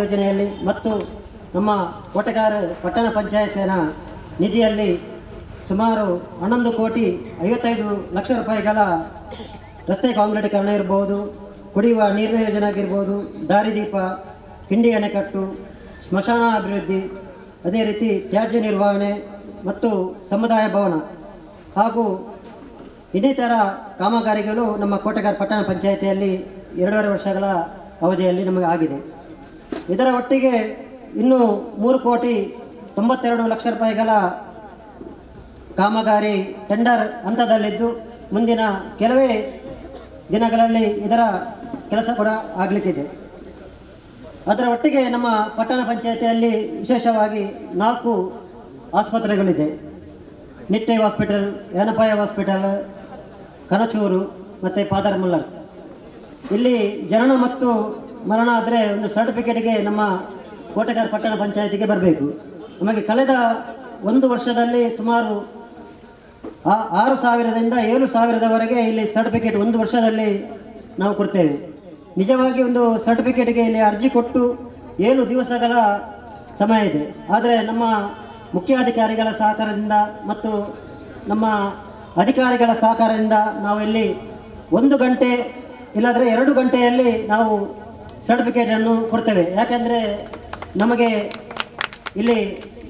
ಯೋಜನೆಯಲ್ಲಿ ಮತ್ತು ನಮ್ಮ ಕೋಟೆಗಾರ ಪಟ್ಟಣ ಪಂಚಾಯತಿನ ನಿಧಿಯಲ್ಲಿ ಸುಮಾರು 11,55,00,000 ರೂಪಾಯಿಗಳ ರಸ್ತೆ ಕಾಂಕ್ರೀಟೀಕರಣ ಇರ್ಬೋದು, ಕುಡಿಯುವ ನೀರಿನ ಯೋಜನೆ ಆಗಿರ್ಬೋದು, ದಾರಿದೀಪ, ಕಿಂಡಿ ಅಣೆಕಟ್ಟು, ಸ್ಮಶಾನ ಅಭಿವೃದ್ಧಿ, ಅದೇ ರೀತಿ ತ್ಯಾಜ್ಯ ನಿರ್ವಹಣೆ ಮತ್ತು ಸಮುದಾಯ ಭವನ ಹಾಗೂ ಇನ್ನಿತರ ಕಾಮಗಾರಿಗಳು ನಮ್ಮ ಕೋಟೆಗಾರ ಪಟ್ಟಣ ಪಂಚಾಯಿತಿಯಲ್ಲಿ 2.5 ವರ್ಷಗಳ ಅವಧಿಯಲ್ಲಿ ನಮಗೆ ಆಗಿದೆ. ಇದರ ಒಟ್ಟಿಗೆ ಇನ್ನೂ 3,92,00,000 ರೂಪಾಯಿಗಳ ಕಾಮಗಾರಿ ಟೆಂಡರ್ ಹಂತದಲ್ಲಿದ್ದು ಮುಂದಿನ ಕೆಲವೇ ದಿನಗಳಲ್ಲಿ ಇದರ ಕೆಲಸ ಕೂಡ ಆಗಲಿಕ್ಕಿದೆ. ಅದರ ಒಟ್ಟಿಗೆ ನಮ್ಮ ಪಟ್ಟಣ ಪಂಚಾಯಿತಿಯಲ್ಲಿ ವಿಶೇಷವಾಗಿ 4 ಆಸ್ಪತ್ರೆಗಳಿದೆ. ನಿಟ್ಟೆ ಹಾಸ್ಪಿಟಲ್, ಯನಪಾಯ ಹಾಸ್ಪಿಟಲ್, ಕನಚೂರು ಮತ್ತು ಫಾದರ್ ಮುಲ್ಲರ್ಸ್. ಇಲ್ಲಿ ಜನನ ಮತ್ತು ಮರಣ ಆದರೆ ಒಂದು ಸರ್ಟಿಫಿಕೇಟ್ಗೆ ನಮ್ಮ ಕೋಟೆಗಾರ ಪಟ್ಟಣ ಪಂಚಾಯಿತಿಗೆ ಬರಬೇಕು. ನಮಗೆ ಕಳೆದ 1 ವರ್ಷದಲ್ಲಿ ಸುಮಾರು 6,000ದಿಂದ 7,000ದವರೆಗೆ ಇಲ್ಲಿ ಸರ್ಟಿಫಿಕೇಟ್ 1 ವರ್ಷದಲ್ಲಿ ನಾವು ಕೊಡ್ತೇವೆ. ನಿಜವಾಗಿ ಒಂದು ಸರ್ಟಿಫಿಕೇಟ್ಗೆ ಇಲ್ಲಿ ಅರ್ಜಿ ಕೊಟ್ಟು 7 ದಿವಸಗಳ ಸಮಯ ಇದೆ. ಆದರೆ ನಮ್ಮ ಮುಖ್ಯಾಧಿಕಾರಿಗಳ ಸಹಕಾರದಿಂದ ಮತ್ತು ನಮ್ಮ ಅಧಿಕಾರಿಗಳ ಸಹಕಾರದಿಂದ ನಾವು ಇಲ್ಲಿ 1 ಗಂಟೆ ಇಲ್ಲಾಂದರೆ 2 ಗಂಟೆಯಲ್ಲಿ ನಾವು ಸರ್ಟಿಫಿಕೇಟನ್ನು ಕೊಡ್ತೇವೆ. ಯಾಕೆಂದರೆ ನಮಗೆ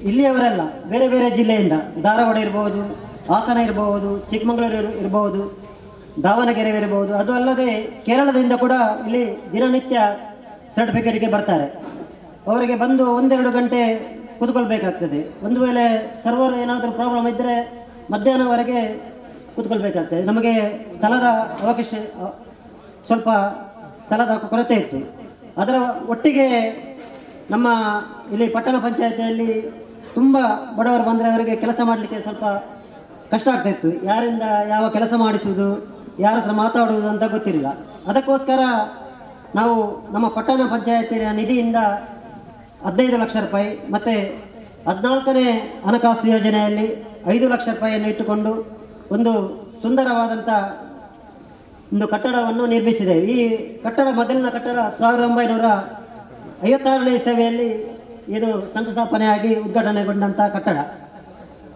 ಇಲ್ಲಿಯವರೆಲ್ಲ ಬೇರೆ ಬೇರೆ ಜಿಲ್ಲೆಯಿಂದ ಧಾರವಾಡ ಇರ್ಬೋದು, ಹಾಸನ ಇರಬಹುದು, ಚಿಕ್ಕಮಗಳೂರು ಇರಬಹುದು, ದಾವಣಗೆರೆ ಇರಬಹುದು, ಅದು ಅಲ್ಲದೆ ಕೇರಳದಿಂದ ಕೂಡ ಇಲ್ಲಿ ದಿನನಿತ್ಯ ಸರ್ಟಿಫಿಕೇಟ್ಗೆ ಬರ್ತಾರೆ. ಅವರಿಗೆ ಬಂದು 1-2 ಗಂಟೆ ಕೂತ್ಕೊಳ್ಬೇಕಾಗ್ತದೆ. ಒಂದು ವೇಳೆ ಸರ್ವರ್ ಏನಾದರೂ ಪ್ರಾಬ್ಲಮ್ ಇದ್ದರೆ ಮಧ್ಯಾಹ್ನವರೆಗೆ ಕೂತ್ಕೊಳ್ಬೇಕಾಗ್ತದೆ. ನಮಗೆ ಸ್ಥಳದ ಅವಕಾಶ ಸ್ವಲ್ಪ ಸ್ಥಳದ ಕೊರತೆ ಇತ್ತು. ಅದರ ಒಟ್ಟಿಗೆ ನಮ್ಮ ಇಲ್ಲಿ ಪಟ್ಟಣ ಪಂಚಾಯತಿಯಲ್ಲಿ ತುಂಬ ಬಡವರು ಬಂದರೆ ಅವರಿಗೆ ಕೆಲಸ ಮಾಡಲಿಕ್ಕೆ ಸ್ವಲ್ಪ ಕಷ್ಟ ಆಗ್ತಾಯಿತ್ತು. ಯಾರಿಂದ ಯಾವ ಕೆಲಸ ಮಾಡಿಸುವುದು, ಯಾರ ಹತ್ರ ಮಾತಾಡುವುದು ಅಂತ ಗೊತ್ತಿರಲಿಲ್ಲ. ಅದಕ್ಕೋಸ್ಕರ ನಾವು ನಮ್ಮ ಪಟ್ಟಣ ಪಂಚಾಯತಿನ ನಿಧಿಯಿಂದ 15 ಲಕ್ಷ ರೂಪಾಯಿ ಮತ್ತು 14ನೇ ಹಣಕಾಸು ಯೋಜನೆಯಲ್ಲಿ 5 ಲಕ್ಷ ರೂಪಾಯಿಯನ್ನು ಇಟ್ಟುಕೊಂಡು ಒಂದು ಸುಂದರವಾದಂಥ ಒಂದು ಕಟ್ಟಡವನ್ನು ನಿರ್ಮಿಸಿದ್ದೇವೆ. ಈ ಕಟ್ಟಡ ಮೊದಲಿನ ಕಟ್ಟಡ 1956ನೇ ಇಸವಿಯಲ್ಲಿ ಇದು ಶಂಕುಸ್ಥಾಪನೆಯಾಗಿ ಉದ್ಘಾಟನೆಗೊಂಡಂಥ ಕಟ್ಟಡ.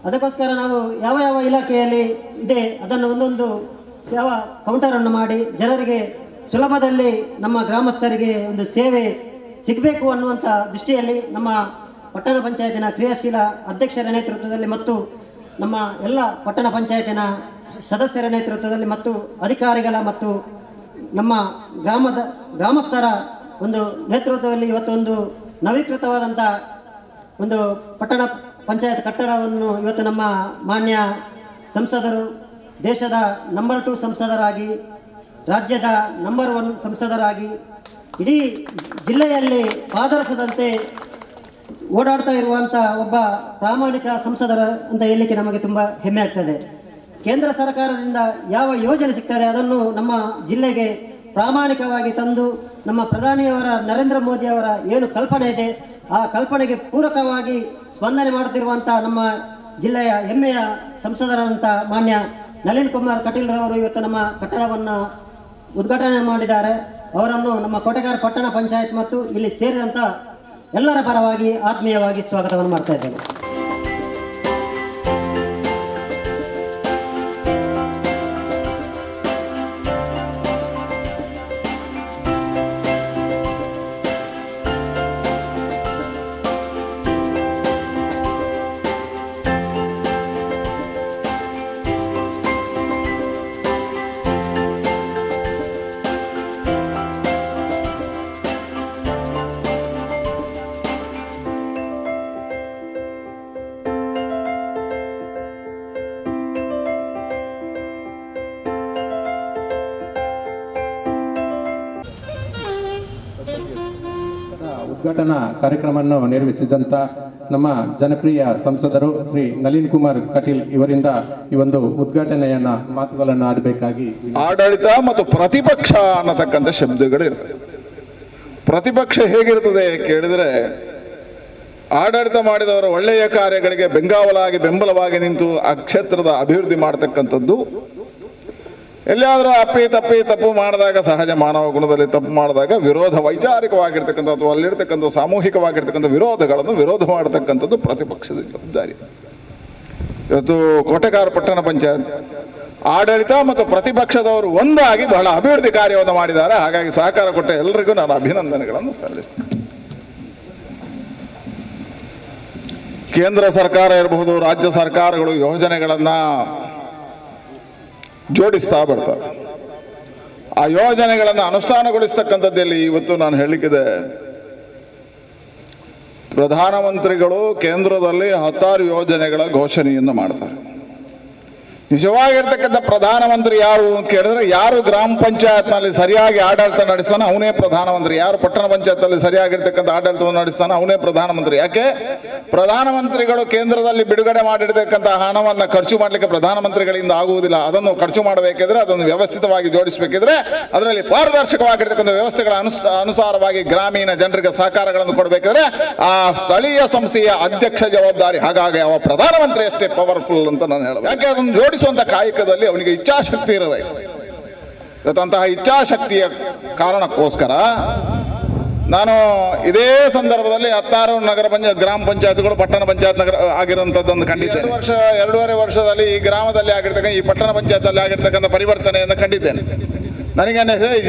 ಅದಕ್ಕೋಸ್ಕರ ನಾವು ಯಾವ ಯಾವ ಇಲಾಖೆಯಲ್ಲಿ ಇದೆ ಅದನ್ನು ಒಂದೊಂದು ಸೇವಾ ಕೌಂಟರನ್ನು ಮಾಡಿ ಜನರಿಗೆ ಸುಲಭದಲ್ಲಿ ನಮ್ಮ ಗ್ರಾಮಸ್ಥರಿಗೆ ಒಂದು ಸೇವೆ ಸಿಗಬೇಕು ಅನ್ನುವಂಥ ದೃಷ್ಟಿಯಲ್ಲಿ ನಮ್ಮ ಪಟ್ಟಣ ಪಂಚಾಯತಿನ ಕ್ರಿಯಾಶೀಲ ಅಧ್ಯಕ್ಷರ ನೇತೃತ್ವದಲ್ಲಿ ಮತ್ತು ನಮ್ಮ ಎಲ್ಲ ಪಟ್ಟಣ ಪಂಚಾಯತಿನ ಸದಸ್ಯರ ನೇತೃತ್ವದಲ್ಲಿ ಮತ್ತು ಅಧಿಕಾರಿಗಳ ಮತ್ತು ನಮ್ಮ ಗ್ರಾಮಸ್ಥರ ಒಂದು ನೇತೃತ್ವದಲ್ಲಿ ಇವತ್ತೊಂದು ನವೀಕೃತವಾದಂಥ ಒಂದು ಪಟ್ಟಣ ಪಂಚಾಯತ್ ಕಟ್ಟಡವನ್ನು ಇವತ್ತು ನಮ್ಮ ಮಾನ್ಯ ಸಂಸದರು ದೇಶದ ನಂಬರ್ 2 ಸಂಸದರಾಗಿ, ರಾಜ್ಯದ ನಂಬರ್ 1 ಸಂಸದರಾಗಿ ಇಡೀ ಜಿಲ್ಲೆಯಲ್ಲಿ ಪಾದರಸದಂತೆ ಓಡಾಡ್ತಾ ಇರುವಂಥ ಒಬ್ಬ ಪ್ರಾಮಾಣಿಕ ಸಂಸದರು ಅಂತ ಹೇಳಲಿಕ್ಕೆ ನಮಗೆ ತುಂಬ ಹೆಮ್ಮೆ ಆಗ್ತದೆ. ಕೇಂದ್ರ ಸರ್ಕಾರದಿಂದ ಯಾವ ಯೋಜನೆ ಸಿಗ್ತದೆ ಅದನ್ನು ನಮ್ಮ ಜಿಲ್ಲೆಗೆ ಪ್ರಾಮಾಣಿಕವಾಗಿ ತಂದು ನಮ್ಮ ಪ್ರಧಾನಿಯವರ ನರೇಂದ್ರ ಮೋದಿಯವರ ಏನು ಕಲ್ಪನೆ ಇದೆ ಆ ಕಲ್ಪನೆಗೆ ಪೂರಕವಾಗಿ ಸ್ಪಂದನೆ ಮಾಡುತ್ತಿರುವಂಥ ನಮ್ಮ ಜಿಲ್ಲೆಯ ಹೆಮ್ಮೆಯ ಸಂಸದರಾದಂಥ ಮಾನ್ಯ ನಳಿನ್ ಕುಮಾರ್ ಕಟೀಲ್ ರವರು ಇವತ್ತು ನಮ್ಮ ಕಟ್ಟಡವನ್ನು ಉದ್ಘಾಟನೆ ಮಾಡಿದ್ದಾರೆ. ಅವರನ್ನು ನಮ್ಮ ಕೋಟೆಗಾರ ಪಟ್ಟಣ ಪಂಚಾಯತ್ ಮತ್ತು ಇಲ್ಲಿ ಸೇರಿದಂಥ ಎಲ್ಲರ ಪರವಾಗಿ ಆತ್ಮೀಯವಾಗಿ ಸ್ವಾಗತವನ್ನು ಮಾಡ್ತಾ ಇದ್ದೇನೆ. ಉದ್ಘಾಟನಾ ಕಾರ್ಯಕ್ರಮವನ್ನು ನಿರ್ವಹಿಸಿದಂಥ ನಮ್ಮ ಜನಪ್ರಿಯ ಸಂಸದರು ಶ್ರೀ ನಳಿನ್ ಕುಮಾರ್ ಕಟೀಲ್ ಇವರಿಂದ ಈ ಒಂದು ಉದ್ಘಾಟನೆಯನ್ನ ಮಾತುಗಳನ್ನು ಆಡಬೇಕಾಗಿ. ಆಡಳಿತ ಮತ್ತು ಪ್ರತಿಪಕ್ಷ ಅನ್ನತಕ್ಕಂಥ ಶಬ್ದಗಳು ಇರ್ತದೆ. ಪ್ರತಿಪಕ್ಷ ಹೇಗಿರ್ತದೆ ಕೇಳಿದರೆ, ಆಡಳಿತ ಮಾಡಿದವರ ಒಳ್ಳೆಯ ಕಾರ್ಯಗಳಿಗೆ ಬೆಂಗಾವಲಾಗಿ ಬೆಂಬಲವಾಗಿ ನಿಂತು ಆ ಕ್ಷೇತ್ರದ ಅಭಿವೃದ್ಧಿ ಮಾಡತಕ್ಕಂಥದ್ದು. ಎಲ್ಲಿಯಾದರೂ ತಪ್ಪು ಮಾಡಿದಾಗ, ಸಹಜ ಮಾನವ ಗುಣದಲ್ಲಿ ತಪ್ಪು ಮಾಡಿದಾಗ ವಿರೋಧ, ವೈಚಾರಿಕವಾಗಿರ್ತಕ್ಕಂಥ ಅಥವಾ ಅಲ್ಲಿರ್ತಕ್ಕಂಥ ಸಾಮೂಹಿಕವಾಗಿರ್ತಕ್ಕಂಥ ವಿರೋಧಗಳನ್ನು ವಿರೋಧ ಮಾಡತಕ್ಕಂಥದ್ದು ಪ್ರತಿಪಕ್ಷದ ಜವಾಬ್ದಾರಿ. ಇವತ್ತು ಕೋಟೆಗಾರ ಪಟ್ಟಣ ಪಂಚಾಯತ್ ಆಡಳಿತ ಮತ್ತು ಪ್ರತಿಪಕ್ಷದವರು ಒಂದಾಗಿ ಬಹಳ ಅಭಿವೃದ್ಧಿ ಕಾರ್ಯವನ್ನು ಮಾಡಿದ್ದಾರೆ. ಹಾಗಾಗಿ ಸಹಕಾರ ಕೊಟ್ಟ ಎಲ್ಲರಿಗೂ ನಾನು ಅಭಿನಂದನೆಗಳನ್ನು ಸಲ್ಲಿಸ್ತೇನೆ. ಕೇಂದ್ರ ಸರ್ಕಾರ ಇರಬಹುದು, ರಾಜ್ಯ ಸರ್ಕಾರಗಳು ಯೋಜನೆಗಳನ್ನು ಜೋಡಿಸ್ತಾ ಬರ್ತಾರೆ. ಆ ಯೋಜನೆಗಳನ್ನು ಅನುಷ್ಠಾನಗೊಳಿಸ್ತಕ್ಕಂಥದ್ದಲ್ಲಿ ಇವತ್ತು ನಾನು ಹೇಳಲಿಕ್ಕಿದೆ, ಪ್ರಧಾನಮಂತ್ರಿಗಳು ಕೇಂದ್ರದಲ್ಲಿ 10 ಯೋಜನೆಗಳ ಘೋಷಣೆಯನ್ನು ಮಾಡ್ತಾರೆ. ನಿಜವಾಗಿರ್ತಕ್ಕಂಥ ಪ್ರಧಾನಮಂತ್ರಿ ಯಾರು ಅಂತ ಕೇಳಿದ್ರೆ, ಯಾರು ಗ್ರಾಮ ಪಂಚಾಯತ್ನಲ್ಲಿ ಸರಿಯಾಗಿ ಆಡಳಿತ ನಡೆಸ್ತಾನೆ ಅವನೇ ಪ್ರಧಾನಮಂತ್ರಿ, ಯಾರು ಪಟ್ಟಣ ಪಂಚಾಯತ್ನಲ್ಲಿ ಸರಿಯಾಗಿರ್ತಕ್ಕಂಥ ಆಡಳಿತವನ್ನು ನಡೆಸ್ತಾನೆ ಅವನೇ ಪ್ರಧಾನಮಂತ್ರಿ. ಯಾಕೆ? ಪ್ರಧಾನಮಂತ್ರಿಗಳು ಕೇಂದ್ರದಲ್ಲಿ ಬಿಡುಗಡೆ ಮಾಡಿರ್ತಕ್ಕಂಥ ಹಣವನ್ನು ಖರ್ಚು ಮಾಡಲಿಕ್ಕೆ ಪ್ರಧಾನಮಂತ್ರಿಗಳಿಂದ ಆಗುವುದಿಲ್ಲ. ಅದನ್ನು ಖರ್ಚು ಮಾಡಬೇಕಿದ್ರೆ, ಅದನ್ನು ವ್ಯವಸ್ಥಿತವಾಗಿ ಜೋಡಿಸಬೇಕಿದ್ರೆ ಅದರಲ್ಲಿ ಪಾರದರ್ಶಕವಾಗಿರ್ತಕ್ಕಂಥ ವ್ಯವಸ್ಥೆಗಳ ಅನುಸಾರವಾಗಿ ಗ್ರಾಮೀಣ ಜನರಿಗೆ ಸಹಕಾರಗಳನ್ನು ಕೊಡಬೇಕಿದ್ರೆ ಆ ಸ್ಥಳೀಯ ಸಂಸ್ಥೆಯ ಅಧ್ಯಕ್ಷ ಜವಾಬ್ದಾರಿ. ಹಾಗಾಗಿ ಅವ ಪ್ರಧಾನಮಂತ್ರಿ ಅಷ್ಟೇ ಪವರ್ಫುಲ್ ಅಂತ ನಾನು ಹೇಳಬೇಕು. ಯಾಕೆ? ಅದನ್ನು ಜೋಡಿಸುವಂತ ಕಾಯಕದಲ್ಲಿ ಅವನಿಗೆ ಇಚ್ಛಾಶಕ್ತಿ ಇರಬೇಕು. ಇವತ್ತಂತಹ ಇಚ್ಛಾಶಕ್ತಿಯ ಕಾರಣಕ್ಕೋಸ್ಕರ ನಾನು ಇದೇ ಸಂದರ್ಭದಲ್ಲಿ 16 ಗ್ರಾಮ ಪಂಚಾಯತ್ಗಳು ಪಟ್ಟಣ ಪಂಚಾಯತ್ ನಗರ ಆಗಿರುವಂಥದ್ದನ್ನು ಕಂಡಿದ್ದೇನೆ. 2.5 ವರ್ಷದಲ್ಲಿ ಈ ಗ್ರಾಮದಲ್ಲಿ ಆಗಿರ್ತಕ್ಕಂಥ, ಈ ಪಟ್ಟಣ ಪಂಚಾಯತ್ನಲ್ಲಿ ಆಗಿರ್ತಕ್ಕಂಥ ಪರಿವರ್ತನೆಯನ್ನು ಕಂಡಿದ್ದೇನೆ. ನನಗೆ